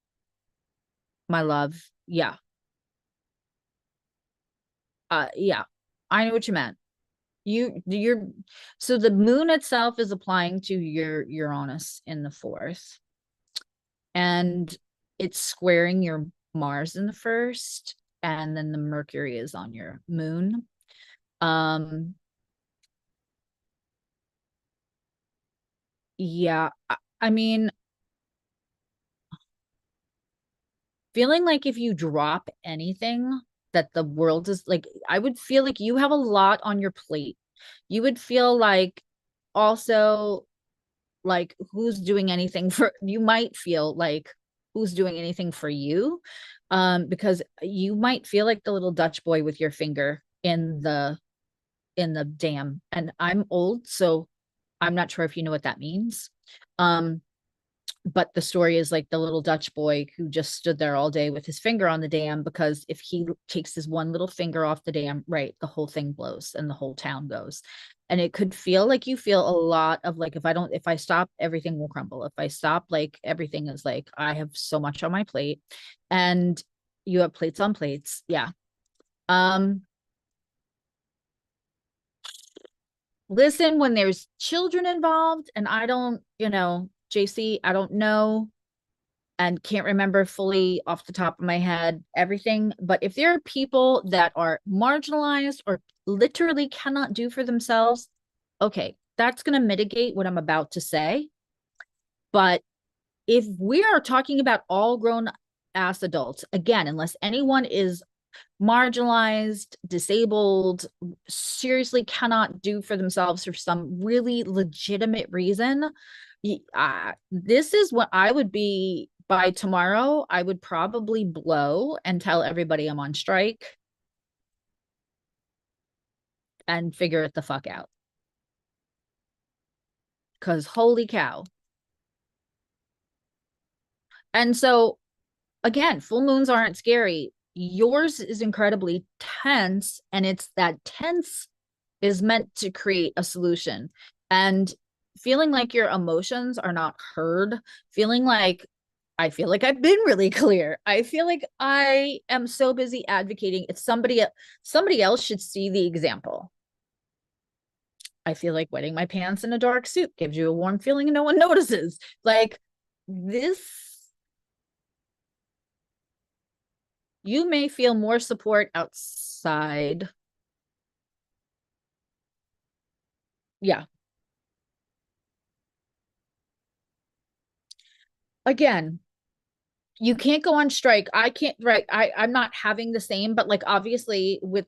my love. Yeah. Yeah. I know what you meant. you're so the moon itself is applying to your Uranus in the fourth, and it's squaring your Mars in the first, and then the Mercury is on your moon. Um, yeah, I mean, feeling like if you drop anything, that the world is like, I would feel like you have a lot on your plate. You would feel like also like who's doing anything for you, might feel like who's doing anything for you, because you might feel like the little Dutch boy with your finger in the dam. And I'm old, so I'm not sure if you know what that means. um but the story is like the little Dutch boy who just stood there all day with his finger on the dam, because if he takes his one little finger off the dam, right, the whole thing blows and the whole town goes. And it could feel like you feel a lot of like, if I stop, everything will crumble. If I stop, like everything is like, I have so much on my plate, and you have plates on plates. Yeah. Um, Listen, when there's children involved, and I don't, JC, I don't know and can't remember fully off the top of my head everything. But if there are people that are marginalized or literally cannot do for themselves, okay, that's going to mitigate what I'm about to say. But if we are talking about all grown ass adults, again, unless anyone is marginalized, disabled, seriously cannot do for themselves for some really legitimate reason, this is what I would be by tomorrow. I would probably blow and tell everybody I'm on strike and figure it the fuck out. Because holy cow. And so, again, full moons aren't scary. Yours is incredibly tense, and it's that tense is meant to create a solution. And feeling like your emotions are not heard, feeling like I feel like I've been really clear. I feel like I am so busy advocating. It's somebody else should see the example. I feel like wetting my pants in a dark suit gives you a warm feeling and no one notices. Like this, you may feel more support outside. Yeah. Again, you can't go on strike. I can't, right. I'm not having the same, but like obviously with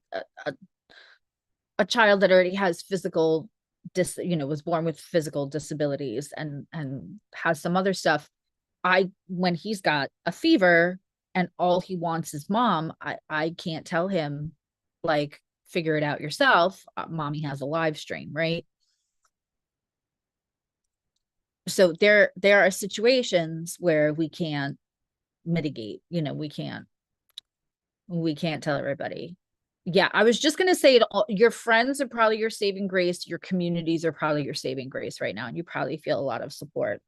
a child that already has physical was born with physical disabilities and has some other stuff. When he's got a fever and all he wants is mom, I can't tell him like figure it out yourself. Mommy has a live stream, right? So there are situations where we can't mitigate, we can't tell everybody. Yeah, I was just going to say it all, your friends are probably your saving grace, your communities are probably your saving grace right now, and you probably feel a lot of support.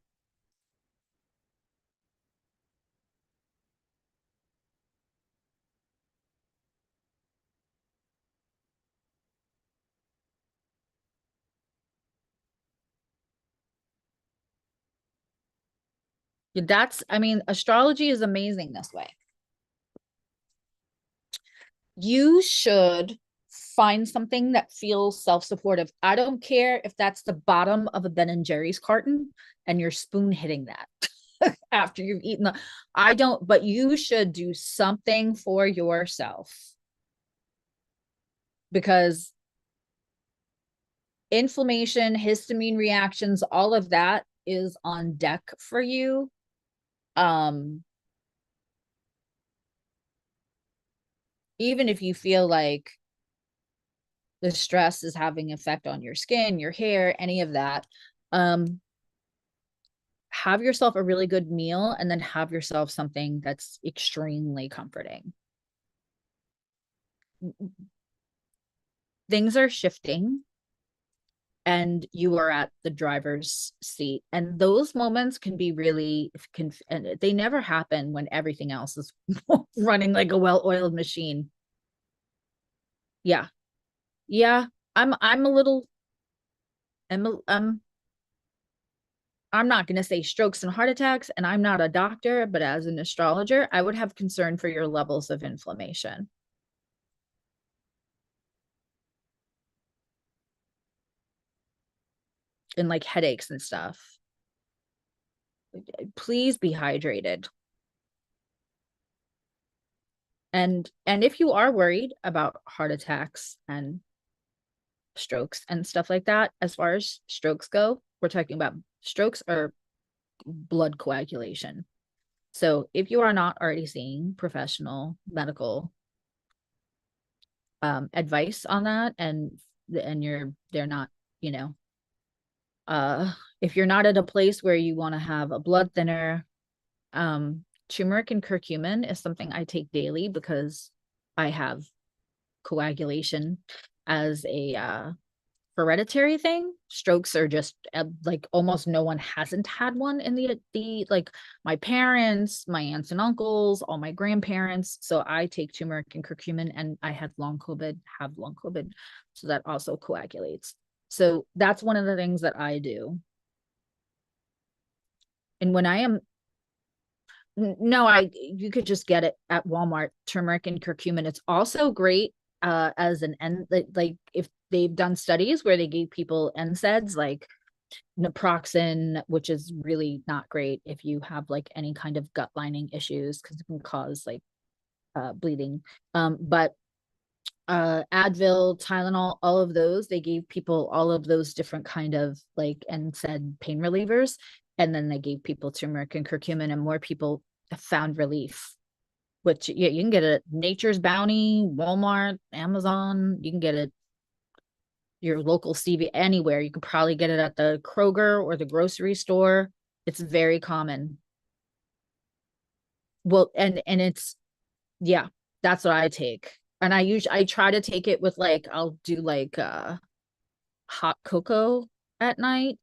I mean, astrology is amazing this way. You should find something that feels self-supportive. I don't care if that's the bottom of a Ben and Jerry's carton and you're spoon hitting that after you've eaten I don't, but you should do something for yourself, because inflammation, histamine reactions, all of that is on deck for you. Um, Even if you feel like the stress is having effect on your skin, your hair, any of that, um, have yourself a really good meal and then have yourself something that's extremely comforting. Things are shifting and you are at the driver's seat, and those moments can be really and they never happen when everything else is running like a well-oiled machine. Yeah. Yeah. I'm a little I'm a, I'm not going to say strokes and heart attacks, and I'm not a doctor, but as an astrologer, I would have concern for your levels of inflammation and like headaches and stuff. Please be hydrated. And if you are worried about heart attacks and strokes and stuff like that, as far as strokes go, we're talking about strokes or blood coagulation. So if you are not already seeing professional medical advice on that, and they're not, you know, if you're not at a place where you want to have a blood thinner, turmeric and curcumin is something I take daily because I have coagulation as a hereditary thing. Strokes are just like almost no one hasn't had one in the like my parents, my aunts and uncles, all my grandparents. So I take turmeric and curcumin, and I had long COVID, have long COVID, so that also coagulates. So that's one of the things that I do. And when I am no, I you could just get it at Walmart, turmeric and curcumin. It's also great as an end, like if they've done studies where they gave people NSAIDs like naproxen, which is really not great if you have like any kind of gut lining issues because it can cause like bleeding. But Advil, Tylenol, all of those, they gave people all of those different kind of like NSAID pain relievers, and then they gave people turmeric and curcumin, and more people found relief. Which yeah, you can get it at Nature's Bounty, Walmart, Amazon. You can get it your local CV anywhere. You could probably get it at the Kroger or the grocery store. It's very common. Well, and it's yeah, that's what I take. And I try to take it with like I'll do like hot cocoa at night,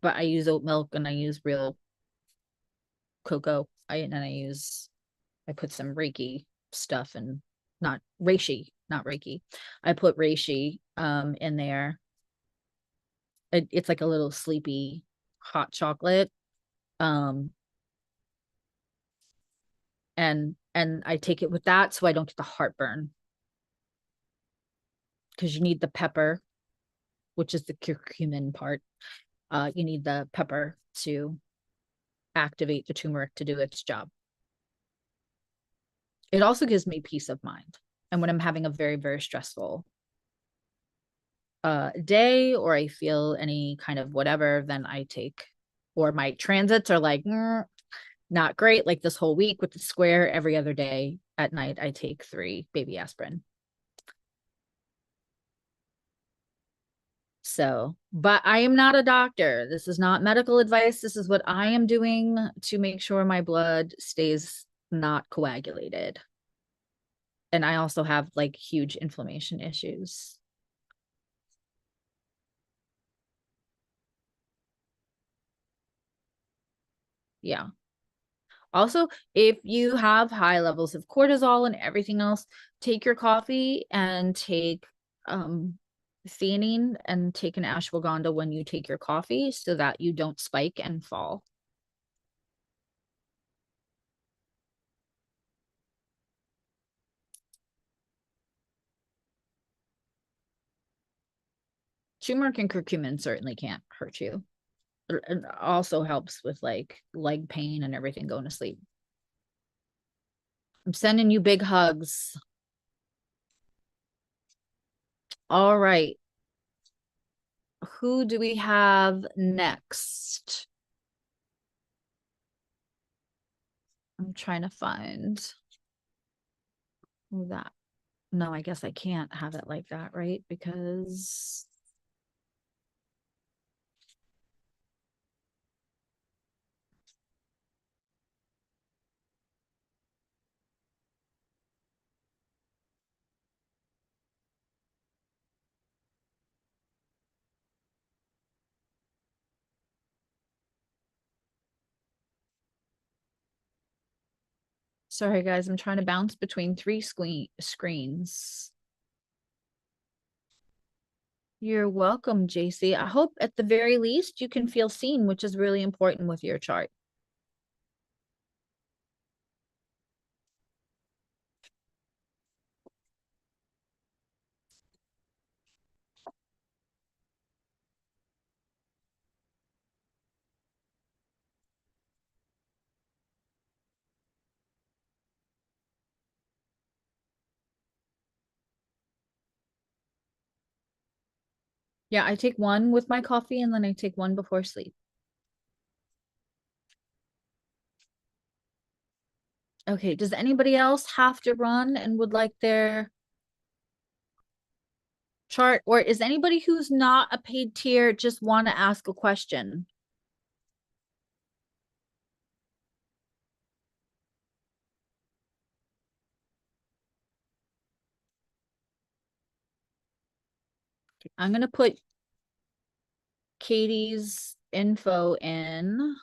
but I use oat milk and I use real cocoa. I put some Reiki stuff and not reishi, not Reiki. I put reishi in there. It's like a little sleepy hot chocolate. Um and I take it with that so I don't get the heartburn because you need the pepper, which is the curcumin part. You need the pepper to activate the turmeric to do its job. It also gives me peace of mind. And when I'm having a very, very stressful day or I feel any kind of whatever, then I take, or my transits are like, not great. Like this whole week with the square, every other day at night, I take 3 baby aspirin. So, but I am not a doctor. This is not medical advice. This is what I am doing to make sure my blood stays not coagulated. And I also have like huge inflammation issues. Yeah. Also, if you have high levels of cortisol and everything else, take your coffee and take theanine and take an ashwagandha when you take your coffee so that you don't spike and fall. Turmeric and curcumin certainly can't hurt you. It also helps with like leg pain and everything going to sleep. I'm sending you big hugs. All right. Who do we have next? I'm trying to find that. No, I guess I can't have it like that, right? Because sorry guys, I'm trying to bounce between 3 screens. You're welcome, JC. I hope at the very least you can feel seen, which is really important with your chart. Yeah, I take one with my coffee and then I take one before sleep. Okay, does anybody else have to run and would like their chart? Or is anybody who's not a paid tier just want to ask a question? I'm going to put Katie's info in.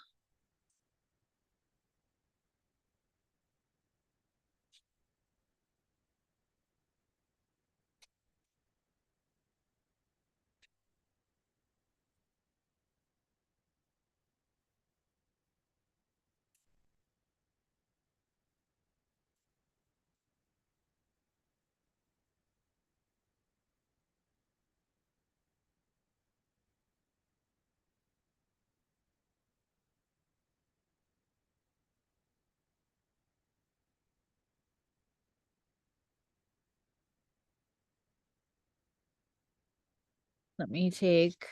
Let me take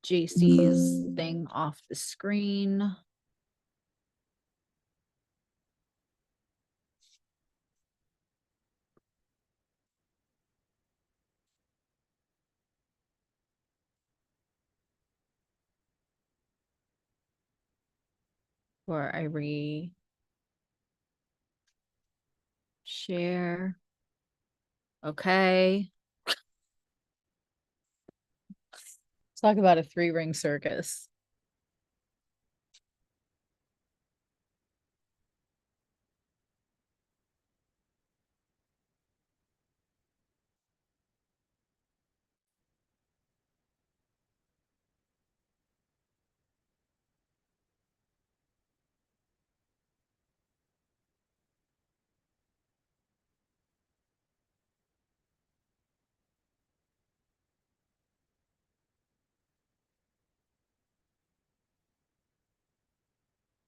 JC's thing off the screen. Or I share. Okay. Let's talk about a 3-ring circus.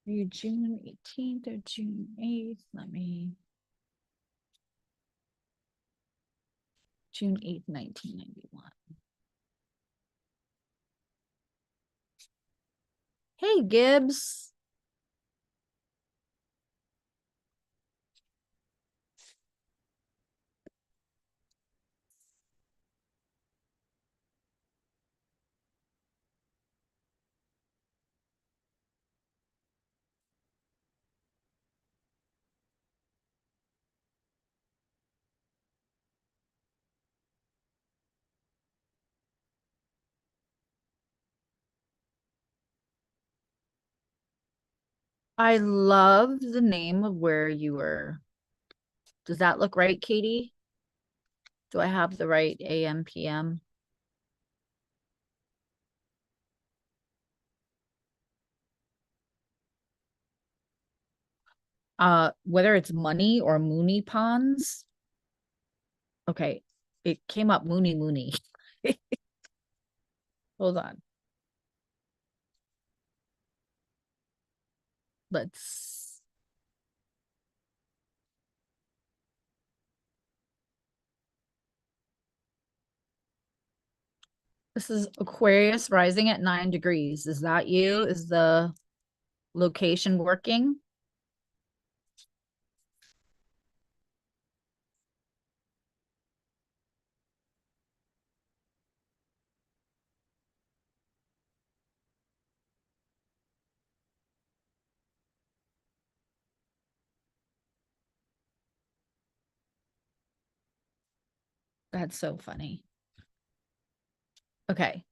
Are you June 18th or June 8th? June 8th, 1991. Hey, Gibbs. I love the name of where you were. Does that look right, Katie? Do I have the right AM, PM? Whether it's money or Mooney Ponds. Okay, it came up Mooney Mooney. Hold on. Let's This is Aquarius rising at 9 degrees. Is that you? Is the location working? That's so funny. Okay.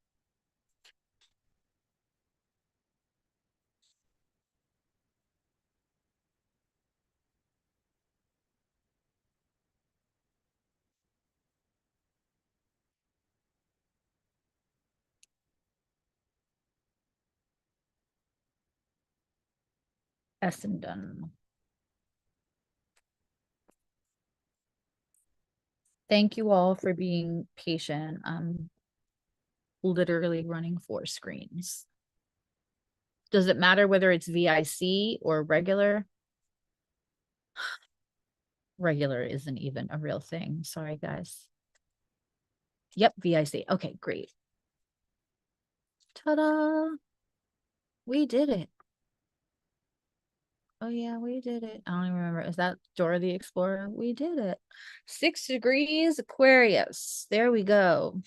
Essendon. Thank you all for being patient. I'm literally running 4 screens. Does it matter whether it's VIC or regular? Regular isn't even a real thing. Sorry, guys. Yep, VIC. Okay, great. Ta-da! We did it. Oh yeah, we did it. I don't even remember. Is that Dora the Explorer? We did it. 6 degrees Aquarius. There we go.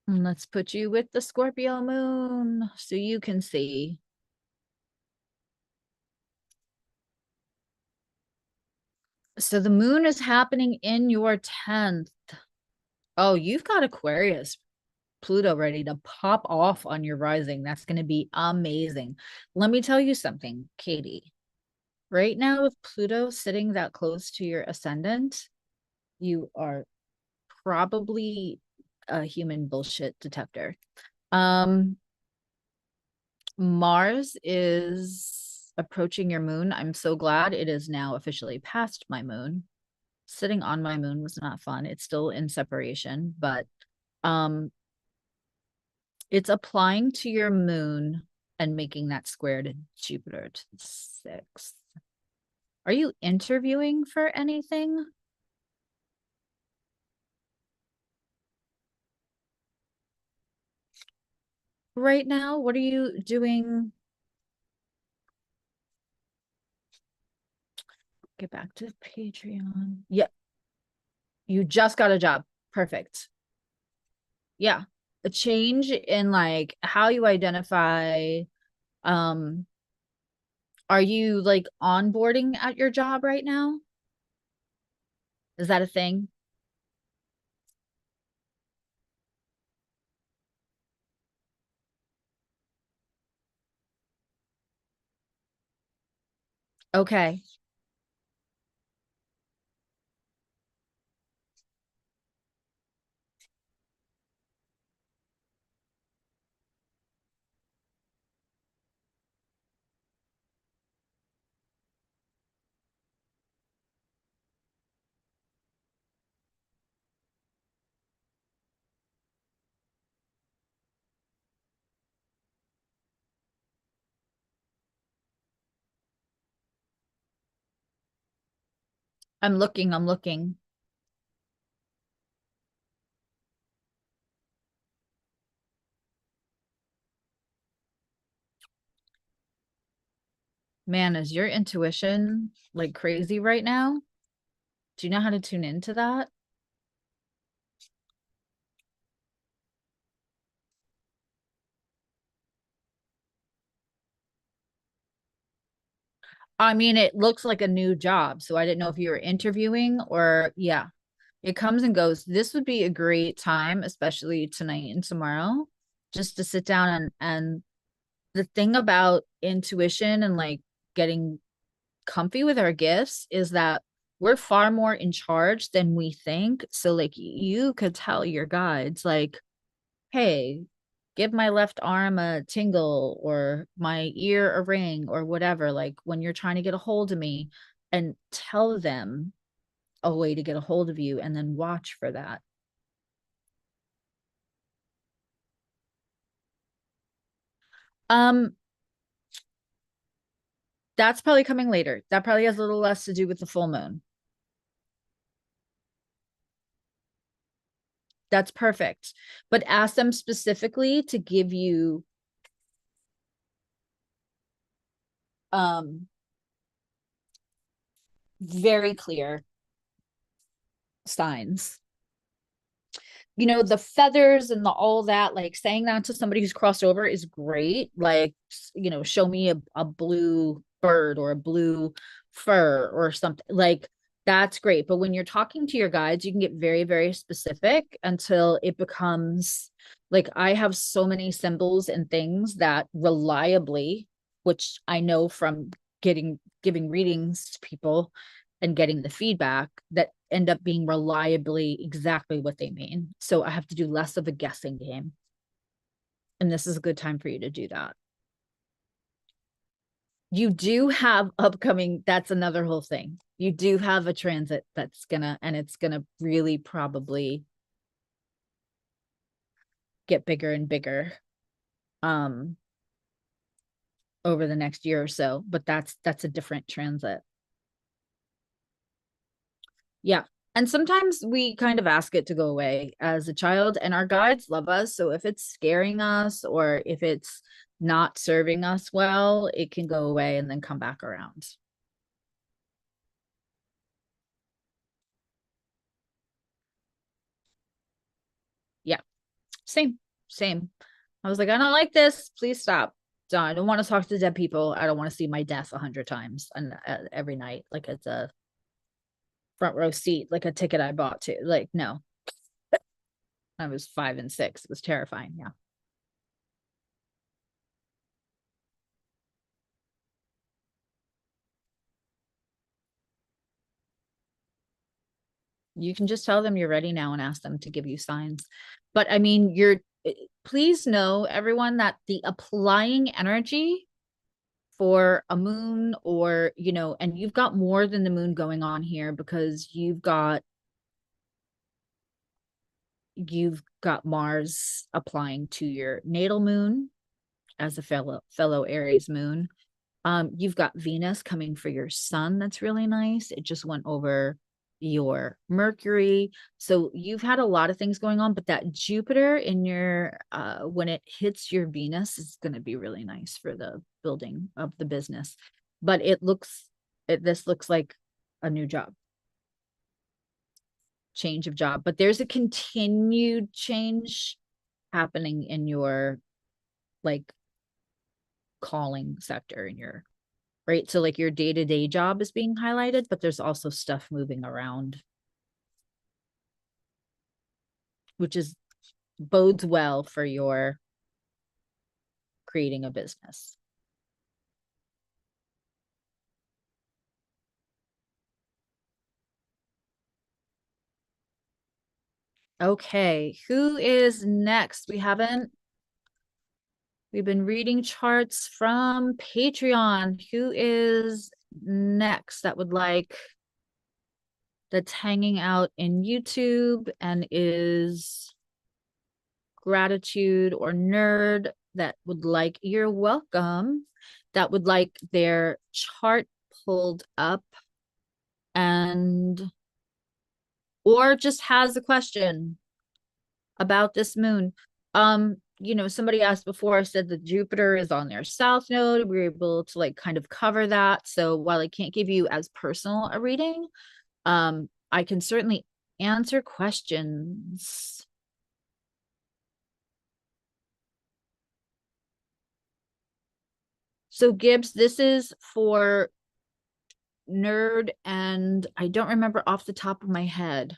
And let's put you with the Scorpio moon so you can see. So the moon is happening in your 10th. Oh, you've got Aquarius, Pluto ready to pop off on your rising. That's going to be amazing. Let me tell you something, Katie. Right now, with Pluto sitting that close to your ascendant, you are probably a human bullshit detector. Mars is approaching your moon. I'm so glad it is now officially past my moon. Sitting on my moon was not fun. It's still in separation, but it's applying to your moon and making that square to Jupiter to the 6th. Are you interviewing for anything right now? What are you doing? Get back to Patreon. Yeah, you just got a job. Perfect. Yeah, a change in like how you identify. um are you like onboarding at your job right now? Is that a thing? Okay. I'm looking. Man, is your intuition like crazy right now? Do you know how to tune into that? I mean, it looks like a new job, so I didn't know if you were interviewing or yeah. It comes and goes. This would be a great time, especially tonight and tomorrow, just to sit down and the thing about intuition and like getting comfy with our gifts is that we're far more in charge than we think. So like you could tell your guides like, hey, give my left arm a tingle or my ear a ring or whatever, like when you're trying to get a hold of me, and tell them a way to get a hold of you and then watch for that. Um, that's probably coming later. That probably has a little less to do with the full moon. That's perfect. But ask them specifically to give you um very clear signs. You know, the feathers and the all that, like saying that to somebody who's crossed over is great. Like, you know, show me a blue bird or a blue fur or something. Like, that's great. But when you're talking to your guides, you can get very, very specific until it becomes like, I have so many symbols and things that reliably, which I know from giving readings to people and getting the feedback, that end up being reliably exactly what they mean. So I have to do less of a guessing game. And this is a good time for you to do that. You do have upcoming, that's another whole thing. You do have a transit that's it's gonna really probably get bigger and bigger over the next year or so, but that's a different transit. Yeah. And sometimes we kind of ask it to go away as a child, and our guides love us. So if it's scaring us or if it's not serving us well, it can go away and then come back around. Yeah. Same. Same. I was like, I don't like this. Please stop. I don't want to talk to dead people. I don't want to see my death 100 times and every night. Like, it's a front row seat, like a ticket I bought to. Like, no. I was 5 and 6. It was terrifying. Yeah. You can just tell them you're ready now and ask them to give you signs. But I mean, please know, everyone, that the applying energy for a moon, or, and you've got more than the moon going on here, because you've got Mars applying to your natal moon as a fellow Aries moon. You've got Venus coming for your sun. That's really nice. It just went over your Mercury. So you've had a lot of things going on, but that Jupiter in your when it hits your Venus is going to be really nice for the building of the business. But this looks like a new job, change of job, but there's a continued change happening in your, like, calling sector, in your, right? So like, your day-to-day job is being highlighted, but there's also stuff moving around, which is bodes well for your creating a business. Okay, who is next? We've been reading charts from Patreon. Who is next that's hanging out in YouTube and is gratitude or nerd that would like, you're welcome, that would like their chart pulled up, and or just has a question about this moon. Somebody asked before, I said that Jupiter is on their south node. We were able to, like, kind of cover that. So while I can't give you as personal a reading, I can certainly answer questions. So Gibbs, this is for nerd, and I don't remember off the top of my head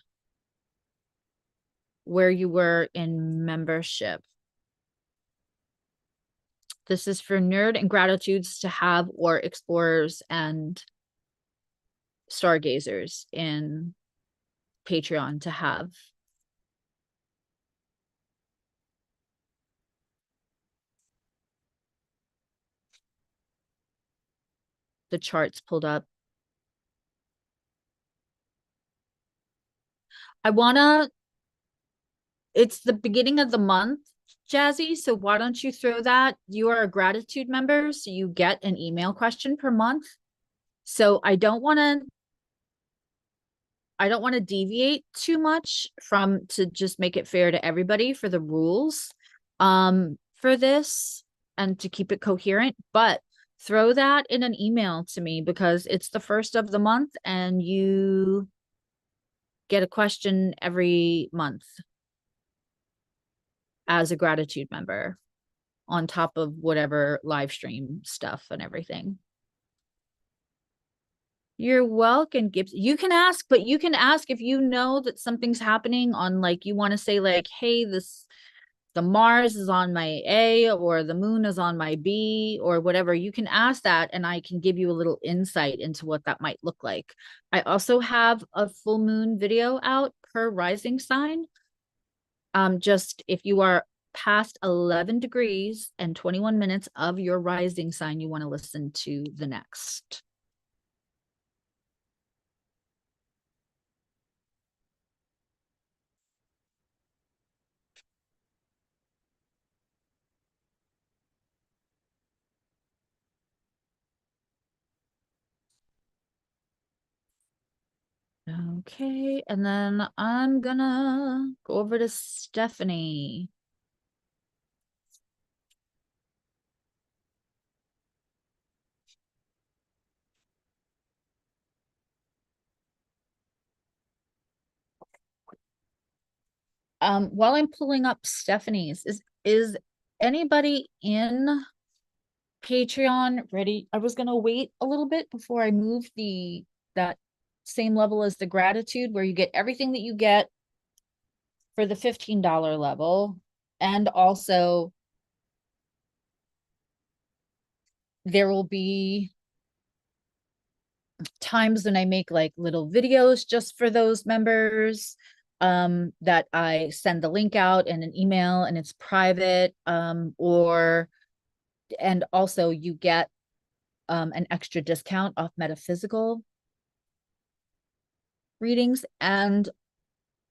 where you were in membership. This is for nerd and gratitudes to have, or explorers and stargazers in Patreon to have. The charts pulled up. It's the beginning of the month, Jazzy. So why don't you throw that? You are a gratitude member, so you get an email question per month. So I don't want to deviate too much from, to just make it fair to everybody, for the rules for this, and to keep it coherent, but throw that in an email to me, because it's the first of the month and you get a question every month as a gratitude member, on top of whatever live stream stuff and everything. You're welcome, Gibbs. You can ask, but you can ask if you know that something's happening on, like, you want to say like, hey, the Mars is on my A or the moon is on my B or whatever. You can ask that and I can give you a little insight into what that might look like. I also have a full moon video out per rising sign. Just if you are past 11 degrees and 21 minutes of your rising sign, you want to listen to the next. Okay, and then I'm gonna go over to Stephanie. While I'm pulling up Stephanie's, is anybody in Patreon ready? I was gonna wait a little bit before I move that same level as the gratitude, where you get everything that you get for the $15 level, and also there will be times when I make like little videos just for those members, that I send the link out in an email and it's private, or and also you get an extra discount off metaphysical readings, and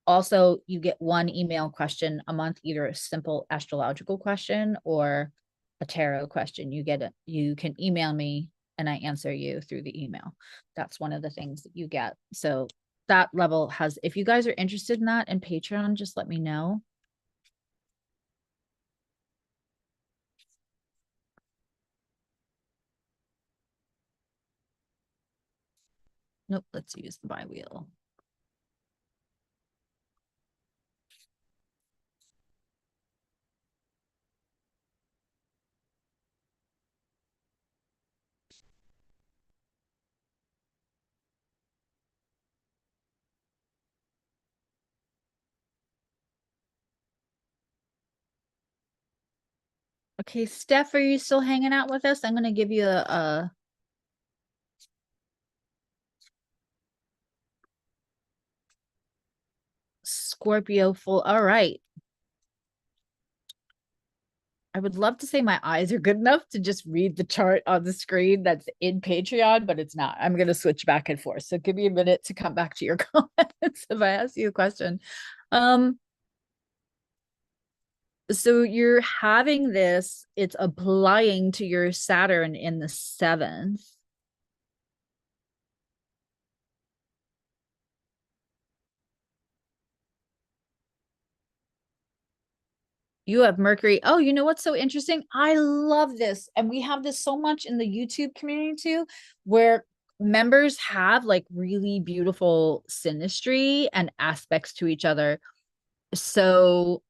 also you get one email question a month, either a simple astrological question or a tarot question. You can email me and I answer you through the email. That's one of the things that you get. So that level has, if you guys are interested in that and Patreon, just let me know. Nope, let's use the bi wheel. Okay, Steph, are you still hanging out with us? I'm going to give you a Scorpio full. All right. I would love to say my eyes are good enough to just read the chart on the screen that's in Patreon, but it's not. I'm going to switch back and forth. So give me a minute to come back to your comments if I ask you a question. So you're having this, it's applying to your Saturn in the 7th. You have Mercury. Oh, you know what's so interesting? I love this. And we have this so much in the YouTube community too, where members have like really beautiful synastry and aspects to each other. So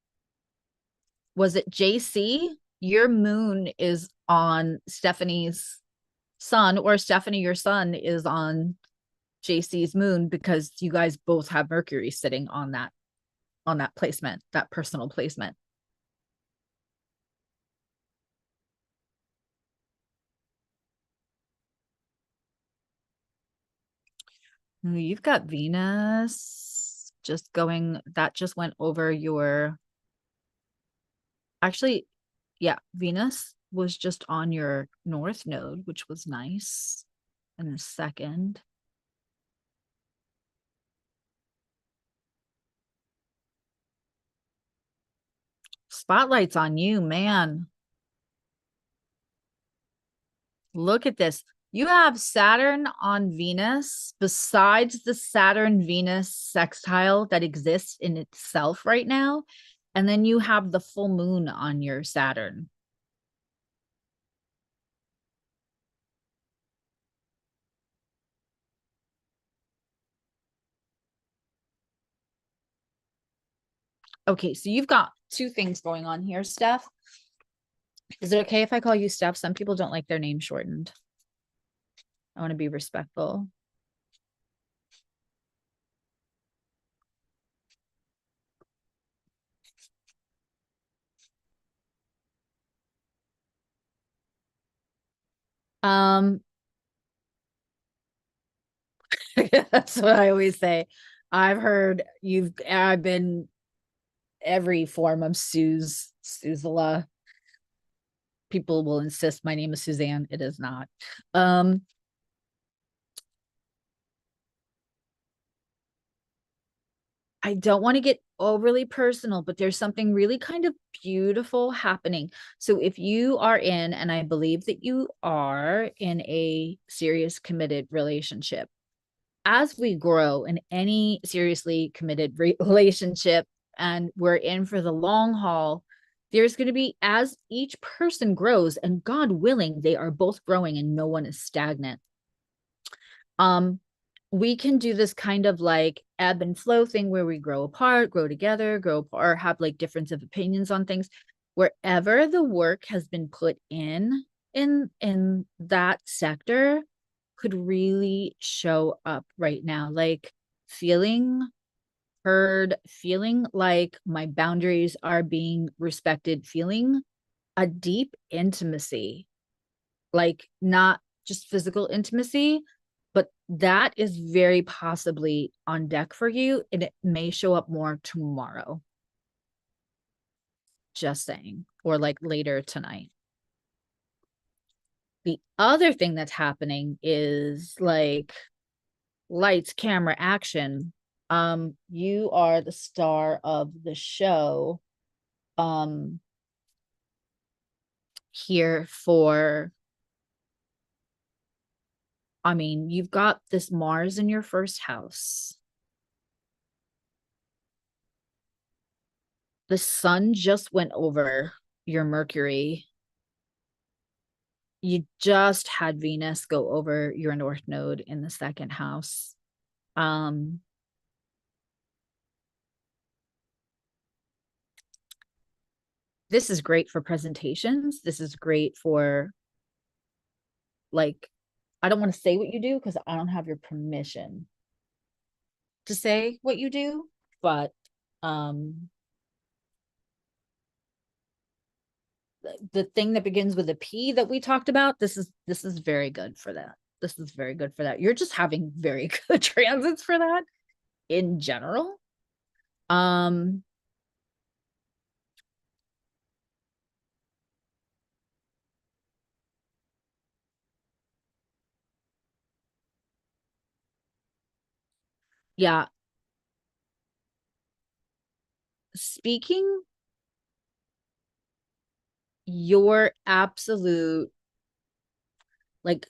was it JC? Your moon is on Stephanie's sun, or Stephanie, your sun is on JC's moon, because you guys both have Mercury sitting on that placement, that personal placement. You've got Venus just going, that just went over your, actually, yeah, Venus was just on your north node, which was nice in the 2nd. Spotlight's on you, man. Look at this. You have Saturn on Venus, besides the Saturn Venus sextile that exists in itself right now. And then you have the full moon on your Saturn. Okay, so you've got two things going on here, Steph. Is it okay if I call you Steph? Some people don't like their name shortened. I want to be respectful. Um, that's what I always say. I've been every form of Suzilla. People will insist my name is Suzanne. It is not. Um, I don't want to get overly personal, but there's something really kind of beautiful happening. So if you are in, and I believe that you are in a serious committed relationship, as we grow in any seriously committed relationship and we're in for the long haul, there's going to be, as each person grows, and God willing, they are both growing and no one is stagnant. Um, we can do this kind of like ebb and flow thing where we grow apart, grow together, grow apart, have like difference of opinions on things. Wherever the work has been put in that sector could really show up right now. Like feeling heard, feeling like my boundaries are being respected, feeling a deep intimacy, like not just physical intimacy, but that is very possibly on deck for you. And it may show up more tomorrow. Just saying, or like later tonight. The other thing that's happening is like lights, camera, action. You are the star of the show. Um, here for, I mean, you've got this Mars in your first house. The sun just went over your Mercury. You just had Venus go over your North Node in the second house. Um, this is great for presentations. This is great for like, I don't want to say what you do because I don't have your permission to say what you do, but um the thing that begins with a P that we talked about, this is very good for that. This is very good for that. You're just having very good transits for that in general. Um yeah, speaking your absolute like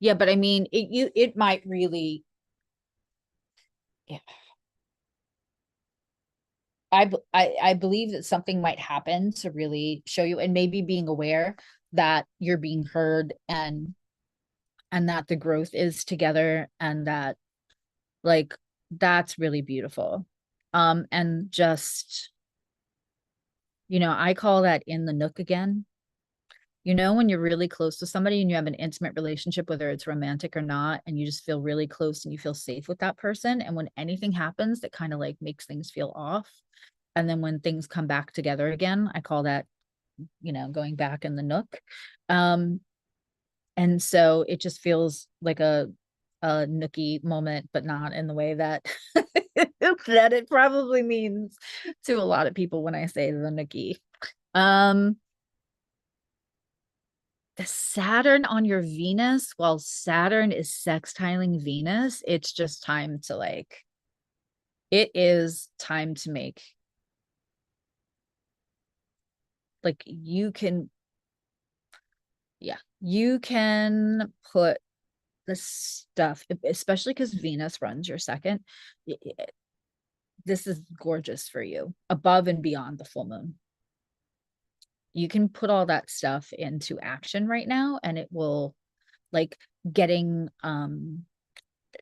yeah, but I mean it might really yeah. I believe that something might happen to really show you, and maybe being aware that you're being heard, and that the growth is together, and that like that's really beautiful. And just, I call that in the nook again. When you're really close to somebody and you have an intimate relationship, whether it's romantic or not, and you just feel really close and you feel safe with that person, and when anything happens that kind of like makes things feel off, and then when things come back together again, I call that, going back in the nook. um and so it just feels like a nookie moment, but not in the way that that it probably means to a lot of people when I say the nookie. um the Saturn on your Venus, while Saturn is sextiling Venus, it's just time to like, it is time to make, like, you can, yeah, you can put the stuff, especially because Venus runs your second. This is gorgeous for you, above and beyond the full moon. You can put all that stuff into action right now, and it will, like, getting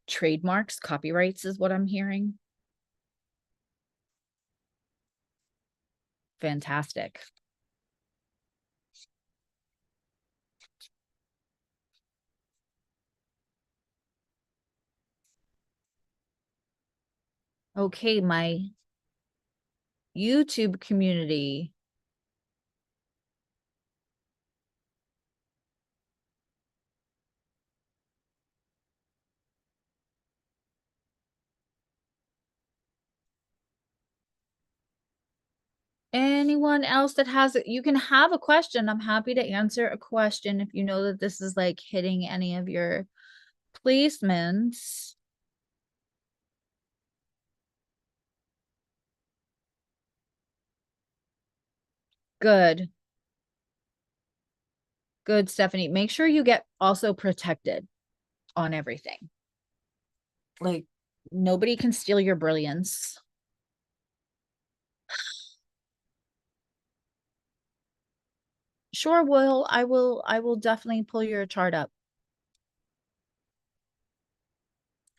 trademarks, copyrights is what I'm hearing. Fantastic. Okay, my YouTube community. Anyone else that has it, you can have a question. I'm happy to answer a question if you know that this is like hitting any of your placements. Good. Good, Stephanie. Make sure you get also protected on everything. Like nobody can steal your brilliance. Sure, I will definitely pull your chart up.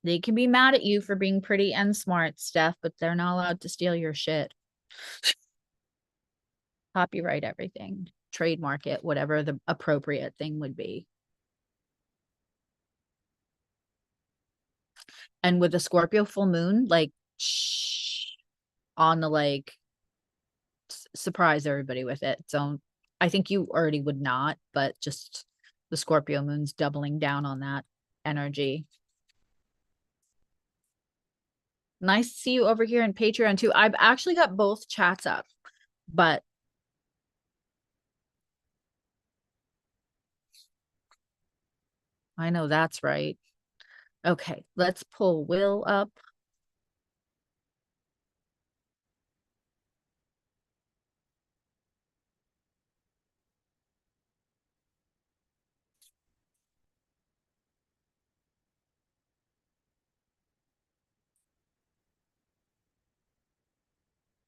They can be mad at you for being pretty and smart, Steph, but they're not allowed to steal your shit. Copyright everything, trademark it, whatever the appropriate thing would be. And with the Scorpio full moon, like on the like surprise everybody with it. So I think you already would not, but just the Scorpio moon's doubling down on that energy. Nice to see you over here in Patreon too. I've actually got both chats up, but I know that's right. Okay, let's pull Will up.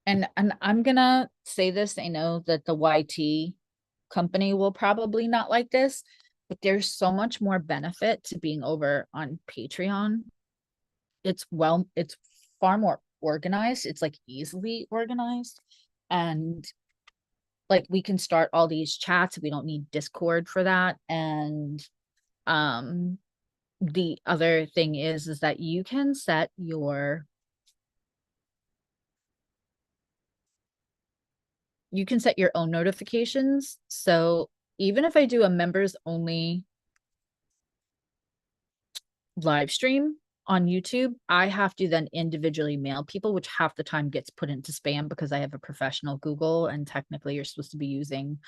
And I'm gonna say this. I know that the YT company will probably not like this, but there's so much more benefit to being over on Patreon. It's far more organized. It's like easily organized. And like we can start all these chats. We don't need Discord for that. And um the other thing is that you can set your own notifications. So even if I do a members only live stream on YouTube, I have to then individually mail people, which half the time gets put into spam because I have a professional Google and technically you're supposed to be using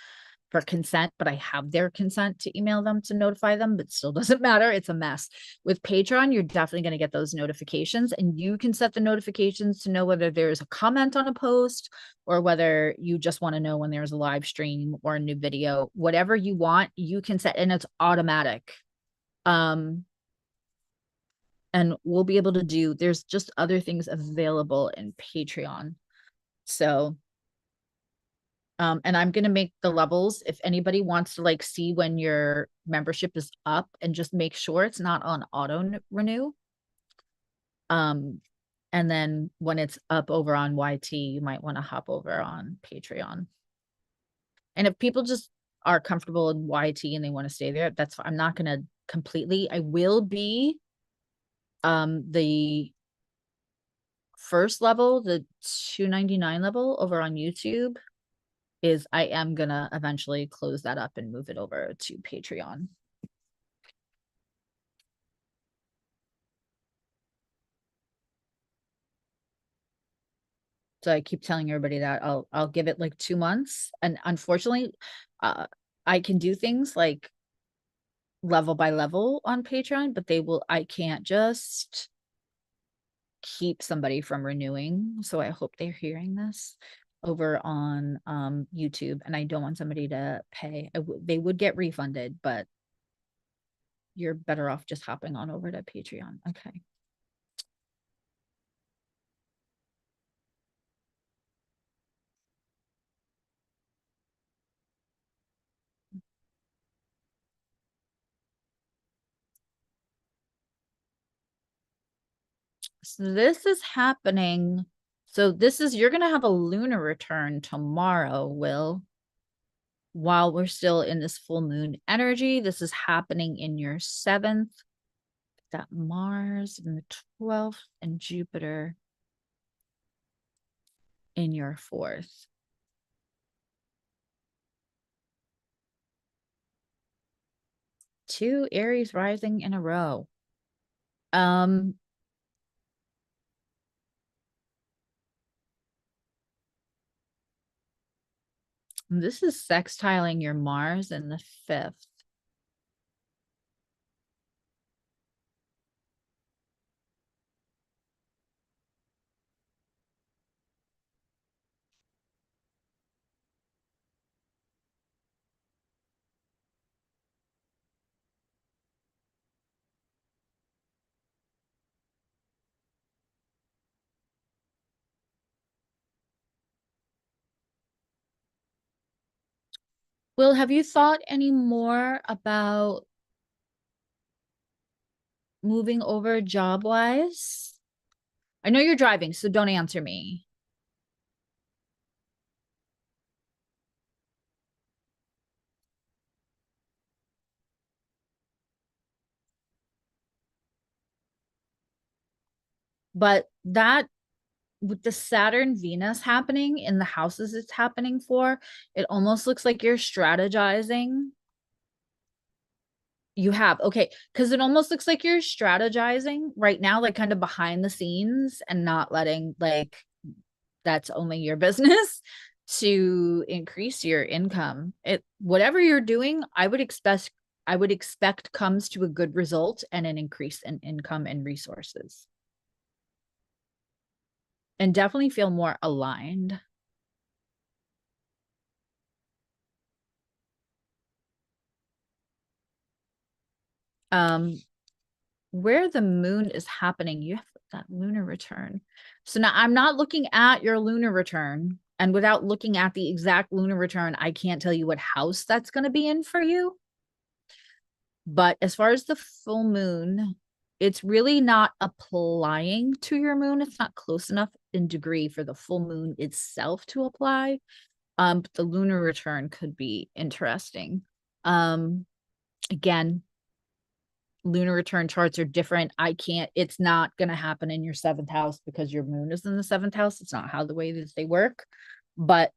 for consent, but I have their consent to email them to notify them, but still doesn't matter. It's a mess. With Patreon, you're definitely going to get those notifications and you can set the notifications to know whether there's a comment on a post or whether you just want to know when there's a live stream or a new video. Whatever you want, you can set and it's automatic. And we'll be able to do, there's just other things available in Patreon. So and I'm going to make the levels if anybody wants to like see when your membership is up and just make sure it's not on auto renew. And then when it's up over on YT, you might want to hop over on Patreon. And if people just are comfortable in YT and they want to stay there, that's fine. I'm not going to completely, I will be the first level, the 299 level over on YouTube is I am gonna eventually close that up and move it over to Patreon. So I keep telling everybody that I'll give it like 2 months. And unfortunately, I can do things like level by level on Patreon, but I can't just keep somebody from renewing. So I hope they're hearing this over on YouTube. And I don't want somebody to pay. They would get refunded, but you're better off just hopping on over to Patreon. Okay. So this is happening. So you're going to have a lunar return tomorrow, Will. While we're still in this full moon energy, this is happening in your 7th. That Mars and the 12th and Jupiter in your fourth. Two Aries rising in a row. This is sextiling your Mars in the fifth. Will, have you thought any more about moving over job wise? I know you're driving, so don't answer me. But that, with the Saturn Venus happening in the houses it's happening for, it almost looks like you're strategizing. You have, okay, because it almost looks like you're strategizing right now, like kind of behind the scenes and not letting, like, that's only your business to increase your income. It, whatever you're doing, I would expect comes to a good result and an increase in income and resources. And definitely feel more aligned. Um, where the moon is happening, you have that lunar return. So now I'm not looking at your lunar return. And without looking at the exact lunar return, I can't tell you what house that's going to be in for you. But as far as the full moon, it's really not applying to your moon. It's not close enough in degree for the full moon itself to apply. But the lunar return could be interesting. Again, lunar return charts are different. It's not going to happen in your seventh house because your moon is in the seventh house. It's not how the way that they work. But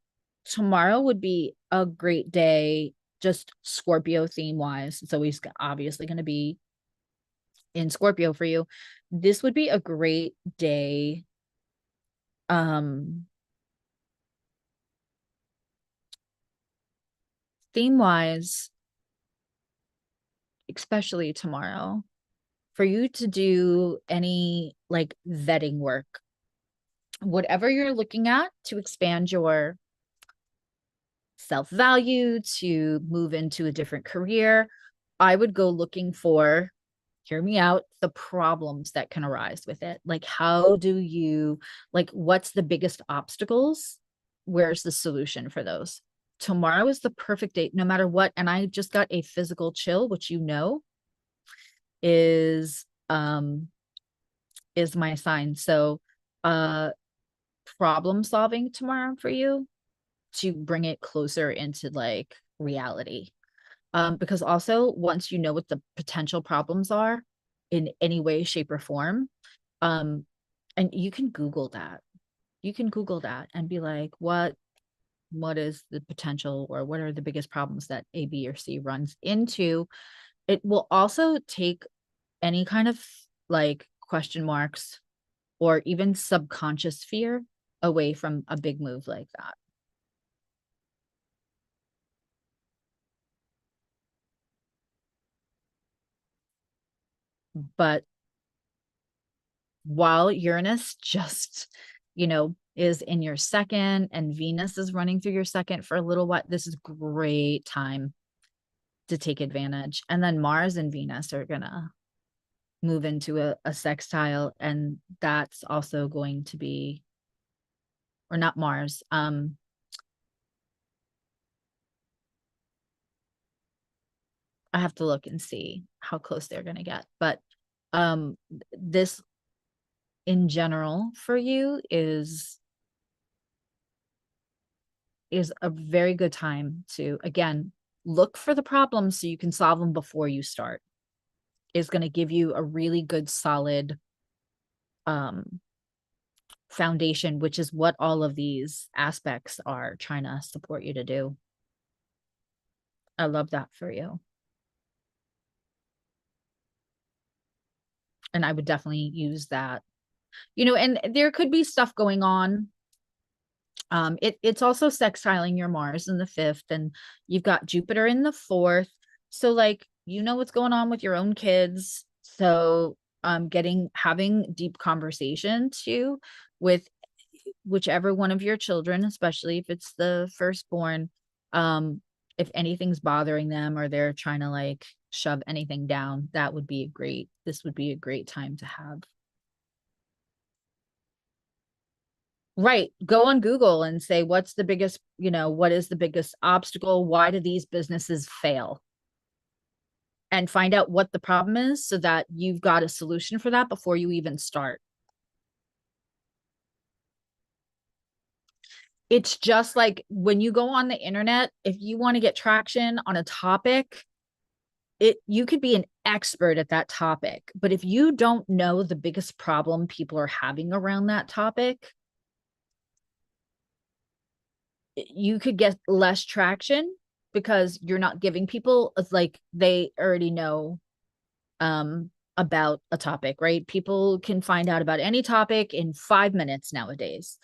tomorrow would be a great day, just Scorpio theme wise. It's always obviously going to be in Scorpio for you. This would be a great day. Theme wise, especially tomorrow, for you to do any like vetting work, whatever you're looking at to expand your self-value, to move into a different career, I would go looking for, hear me out, the problems that can arise with it. Like, how do you, like, what's the biggest obstacles? Where's the solution for those? Tomorrow is the perfect date, no matter what. And I just got a physical chill, which is my sign. So problem solving tomorrow for you to bring it closer into like reality. Because also once you know what the potential problems are in any way, shape, or form, and you can Google that. You can Google that and be like, what is the potential, or what are the biggest problems that A, B, or C runs into? It will also take any kind of like question marks or even subconscious fear away from a big move like that. But while Uranus just, is in your second and Venus is running through your second for a little while, this is great time to take advantage. And then Mars and Venus are gonna move into a sextile, and that's also going to be, or not Mars, I have to look and see how close they're gonna get. But this in general for you is a very good time to, again, look for the problems so you can solve them before you start. Is going to give you a really good solid foundation, which is what all of these aspects are trying to support you to do. I love that for you. And I would definitely use that. You know, and there could be stuff going on. It's also sextiling your Mars in the 5th, and you've got Jupiter in the 4th. So like, you know what's going on with your own kids. So having deep conversation too with whichever one of your children, especially if it's the firstborn, if anything's bothering them or they're trying to like shove anything down, this would be a great time to have. Right. Go on Google and say, what is the biggest obstacle? Why do these businesses fail? And find out what the problem is so that you've got a solution for that before you even start. It's just like when you go on the internet, if you want to get traction on a topic, you could be an expert at that topic. But if you don't know the biggest problem people are having around that topic, you could get less traction because you're not giving people like they already know about a topic, right? People can find out about any topic in 5 minutes nowadays.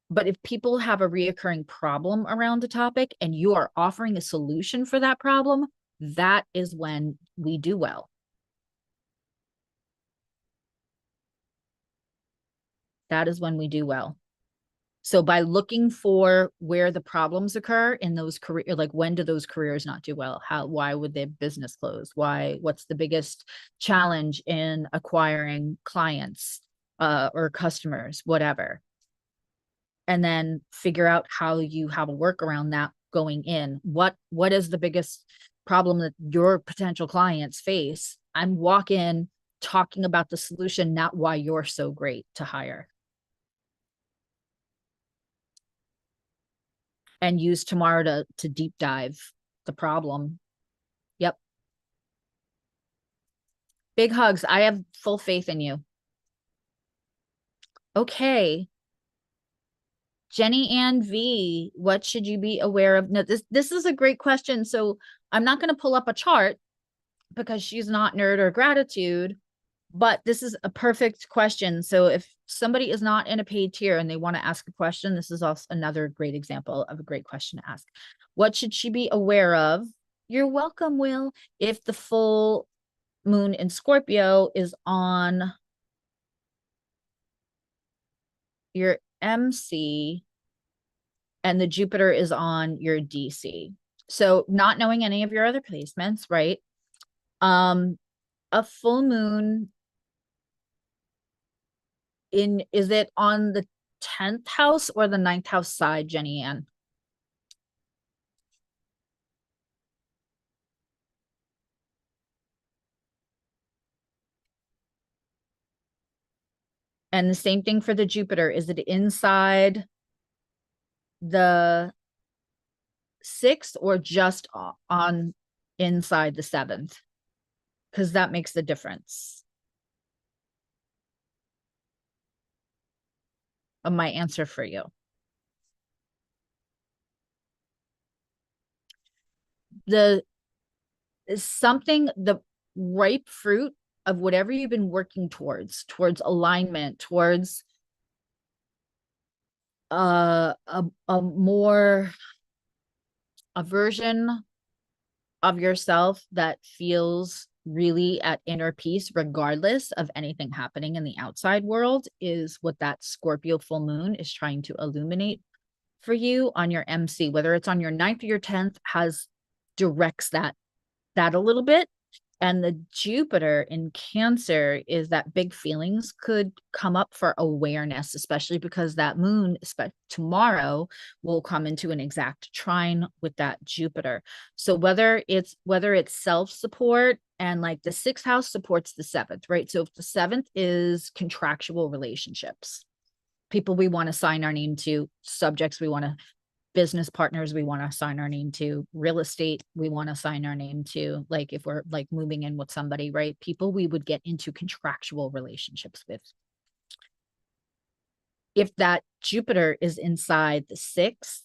But if people have a reoccurring problem around a topic and you are offering a solution for that problem, that is when we do well. That is when we do well. So by looking for where the problems occur in those career, like when do those careers not do well? Why would their business close? What's the biggest challenge in acquiring clients or customers, whatever. And then figure out how you have a workaround that going in. What is the biggest problem that your potential clients face? And walk in talking about the solution, not why you're so great to hire. And use tomorrow to deep dive the problem. Yep. Big hugs. I have full faith in you. Okay. Jenny Ann V, what should you be aware of? No, this is a great question. So I'm not going to pull up a chart because she's not nerd or gratitude, but this is a perfect question. So if somebody is not in a paid tier and they want to ask a question, this is also another great example of a great question to ask. What should she be aware of? You're welcome, Will. If the full moon in Scorpio is on your MC and the Jupiter is on your DC. So not knowing any of your other placements, right? A full moon is it on the 10th house or the 9th house side, Jenny Ann? And the same thing for the Jupiter. Is it inside the 6th or just on inside the 7th? Because that makes the difference of my answer for you. The ripe fruit of whatever you've been working towards alignment, towards a version of yourself that feels really at inner peace, regardless of anything happening in the outside world, is what that Scorpio full moon is trying to illuminate for you on your MC. Whether it's on your 9th or your 10th directs that a little bit. And the Jupiter in Cancer is that big feelings could come up for awareness, especially because that moon tomorrow will come into an exact trine with that Jupiter. So whether it's self-support, and like the 6th house supports the 7th, right? So if the 7th is contractual relationships, people we want to sign our name to, subjects we want to, business partners we want to sign our name to, real estate we want to sign our name to, like if we're like moving in with somebody, right? People we would get into contractual relationships with. if that Jupiter is inside the sixth,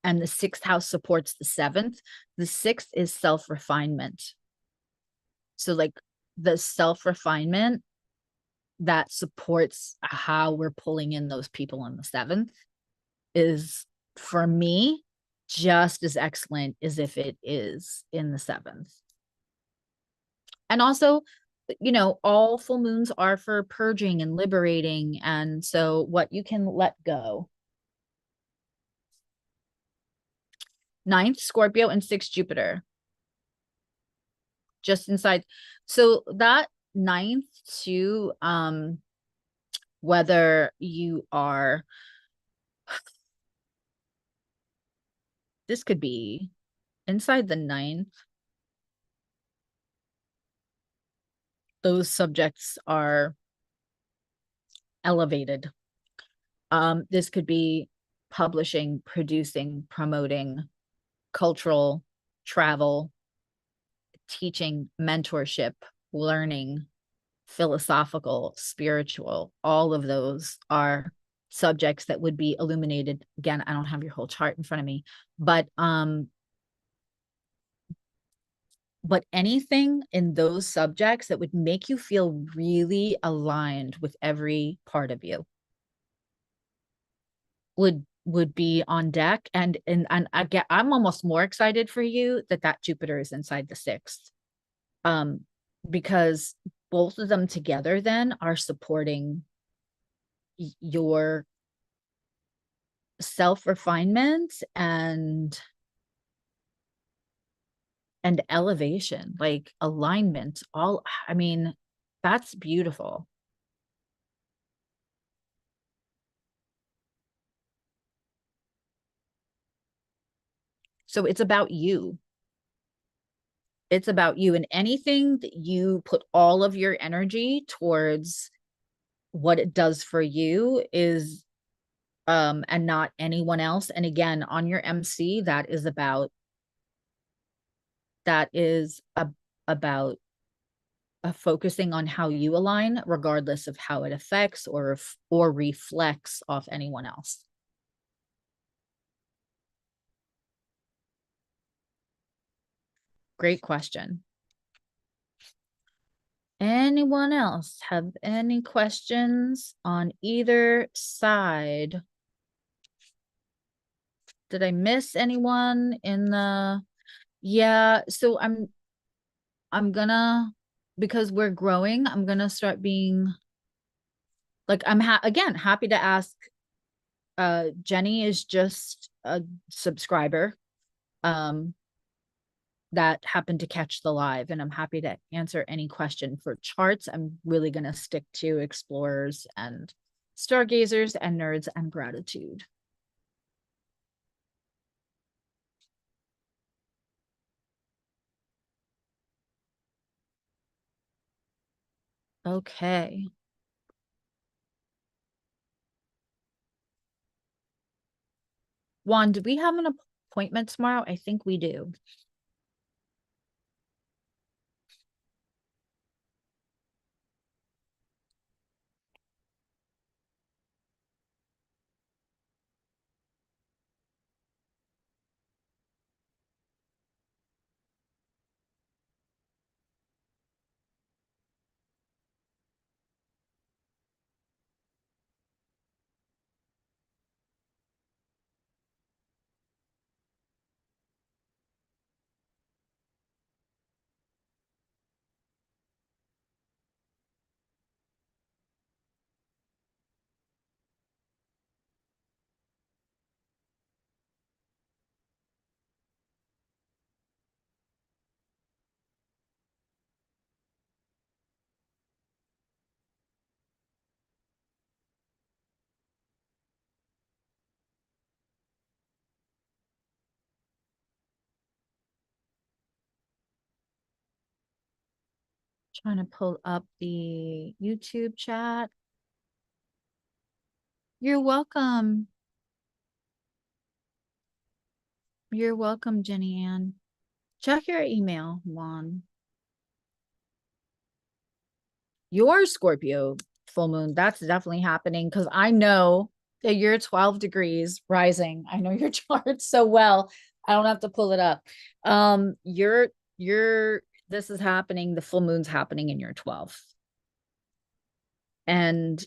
and the sixth house supports the seventh, the sixth is self-refinement. So like the self-refinement that supports how we're pulling in those people in the seventh is, for me, just as excellent as if it is in the seventh. And also, you know, all full moons are for purging and liberating. And so what you can let go. Ninth, Scorpio, and sixth, Jupiter. Just inside. So that ninth too, whether you are, this could be inside the ninth, those subjects are elevated. This could be publishing, producing, promoting, cultural, travel, teaching, mentorship, learning, philosophical, spiritual. All of those are subjects that would be illuminated. Again, I don't have your whole chart in front of me, but anything in those subjects that would make you feel really aligned with every part of you would be on deck. And I'm almost more excited for you that Jupiter is inside the sixth, because both of them together then are supporting your self-refinement and elevation, like alignment. All, I mean, that's beautiful. So it's about you. It's about you, and anything that you put all of your energy towards, what it does for you is, and not anyone else. And again, on your MC, that is about about focusing on how you align, regardless of how it affects or reflects off anyone else. Great question. Anyone else have any questions on either side? Did I miss anyone in the, yeah, so I'm gonna, because we're growing, I'm gonna start being like, I'm again happy to ask. Jenny is just a subscriber that happened to catch the live, and I'm happy to answer any question. For charts, I'm really gonna stick to explorers and stargazers and nerds and gratitude. Okay. Juan, do we have an appointment tomorrow? I think we do. Trying to pull up the YouTube chat. You're welcome. You're welcome, Jenny Ann. Check your email, Juan. Your Scorpio full moon. That's definitely happening because I know that you're 12 degrees rising. I know your chart so well. I don't have to pull it up. You're this is happening, the full moon's happening in your 12th. And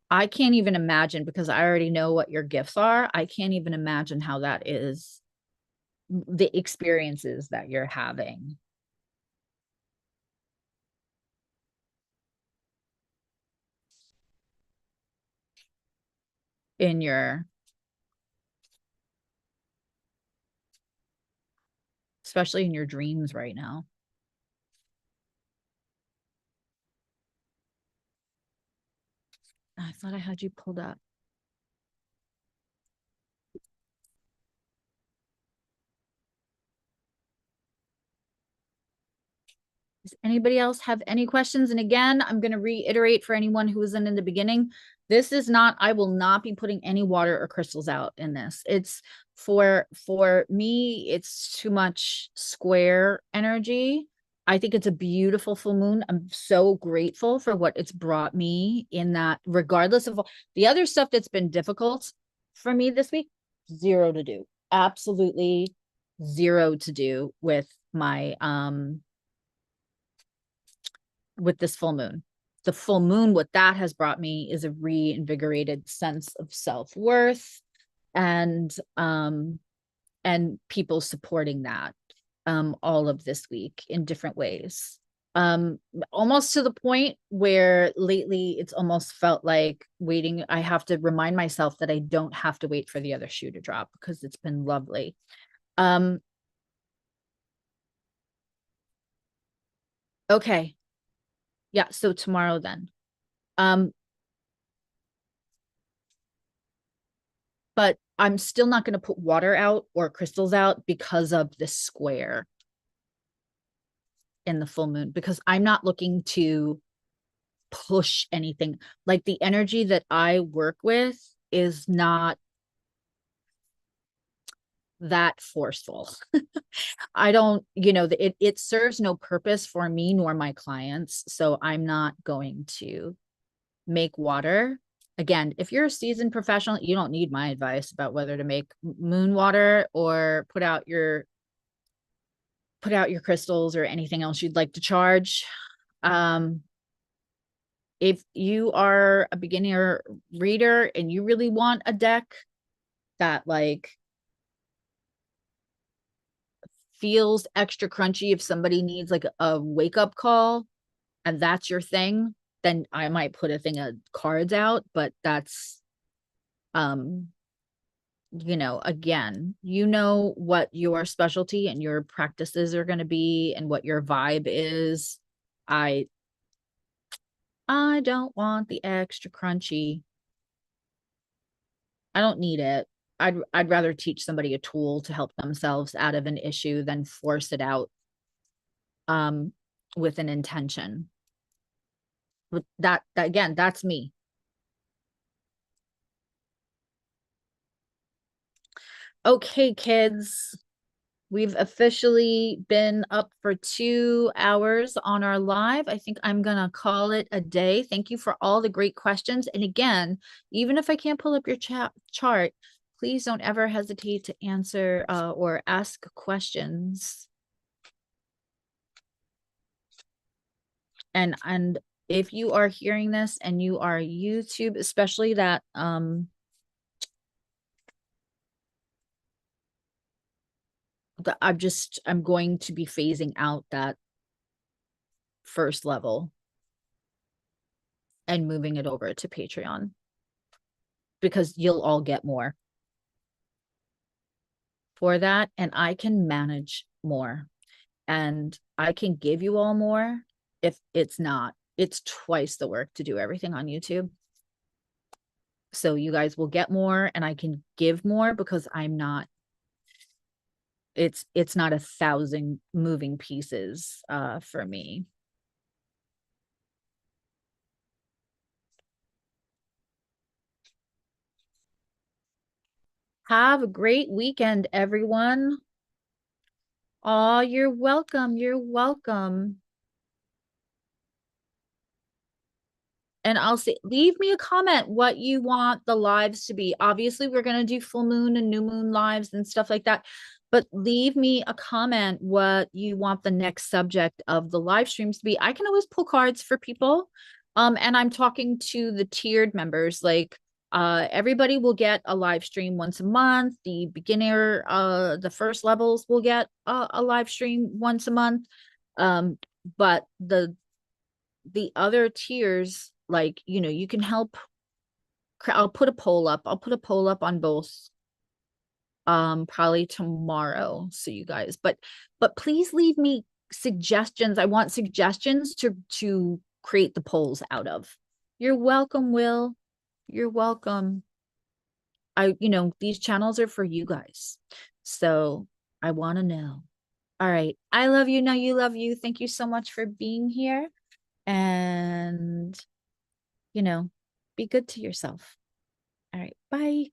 I can't even imagine because I already know what your gifts are. I can't even imagine how that is the experiences that you're having in your, especially in your dreams right now. I thought I had you pulled up. Does anybody else have any questions? And again, I'm going to reiterate for anyone who wasn't in the beginning, this is not, I will not be putting any water or crystals out in this. It's for me, it's too much square energy. I think it's a beautiful full moon. I'm so grateful for what it's brought me in that, regardless of the other stuff that's been difficult for me this week, zero to do. Absolutely zero to do with my with this full moon. The full moon, what that has brought me is a reinvigorated sense of self-worth and people supporting that all of this week in different ways. Almost to the point where lately it's almost felt like waiting. I have to remind myself that I don't have to wait for the other shoe to drop because it's been lovely. Okay. Yeah, so tomorrow then. Um, but I'm still not going to put water out or crystals out because of the square in the full moon, because I'm not looking to push anything. Like the energy that I work with is not that forceful. I don't, it serves no purpose for me nor my clients. So I'm not going to make water. Again, if you're a seasoned professional, you don't need my advice about whether to make moon water or put out your crystals or anything else you'd like to charge. If you are a beginner reader and you really want a deck that like feels extra crunchy, if somebody needs like a wake up call and that's your thing, then I might put a thing of cards out, but that's again, what your specialty and your practices are going to be and what your vibe is. I don't want the extra crunchy. I don't need it. I'd rather teach somebody a tool to help themselves out of an issue than force it out um with an intention. But that again, that's me. Okay, kids. We've officially been up for 2 hours on our live. I think I'm going to call it a day. Thank you for all the great questions. And again, even if I can't pull up your chart, please don't ever hesitate to answer or ask questions. And if you are hearing this and you are YouTube, especially that I'm going to be phasing out that first level and moving it over to Patreon because you'll all get more for that, and I can manage more and I can give you all more. If it's twice the work to do everything on YouTube. So you guys will get more and I can give more because it's not 1,000 moving pieces for me. Have a great weekend, everyone. Oh, you're welcome. You're welcome. And I'll say, leave me a comment what you want the lives to be. Obviously, we're going to do full moon and new moon lives and stuff like that. But leave me a comment what you want the next subject of the live streams to be. I can always pull cards for people. And I'm talking to the tiered members. Like everybody will get a live stream once a month. The beginner, the first levels will get a live stream once a month. But the other tiers, like, you know, you can help. I'll put a poll up. I'll put a poll up on both probably tomorrow, so you guys, but please leave me suggestions. I want suggestions to create the polls out of. You're welcome, Will. You're welcome. You know, these channels are for you guys, so I want to know. All right, I love you. Now you love you. Thank you so much for being here, and you know, be good to yourself. All right, bye.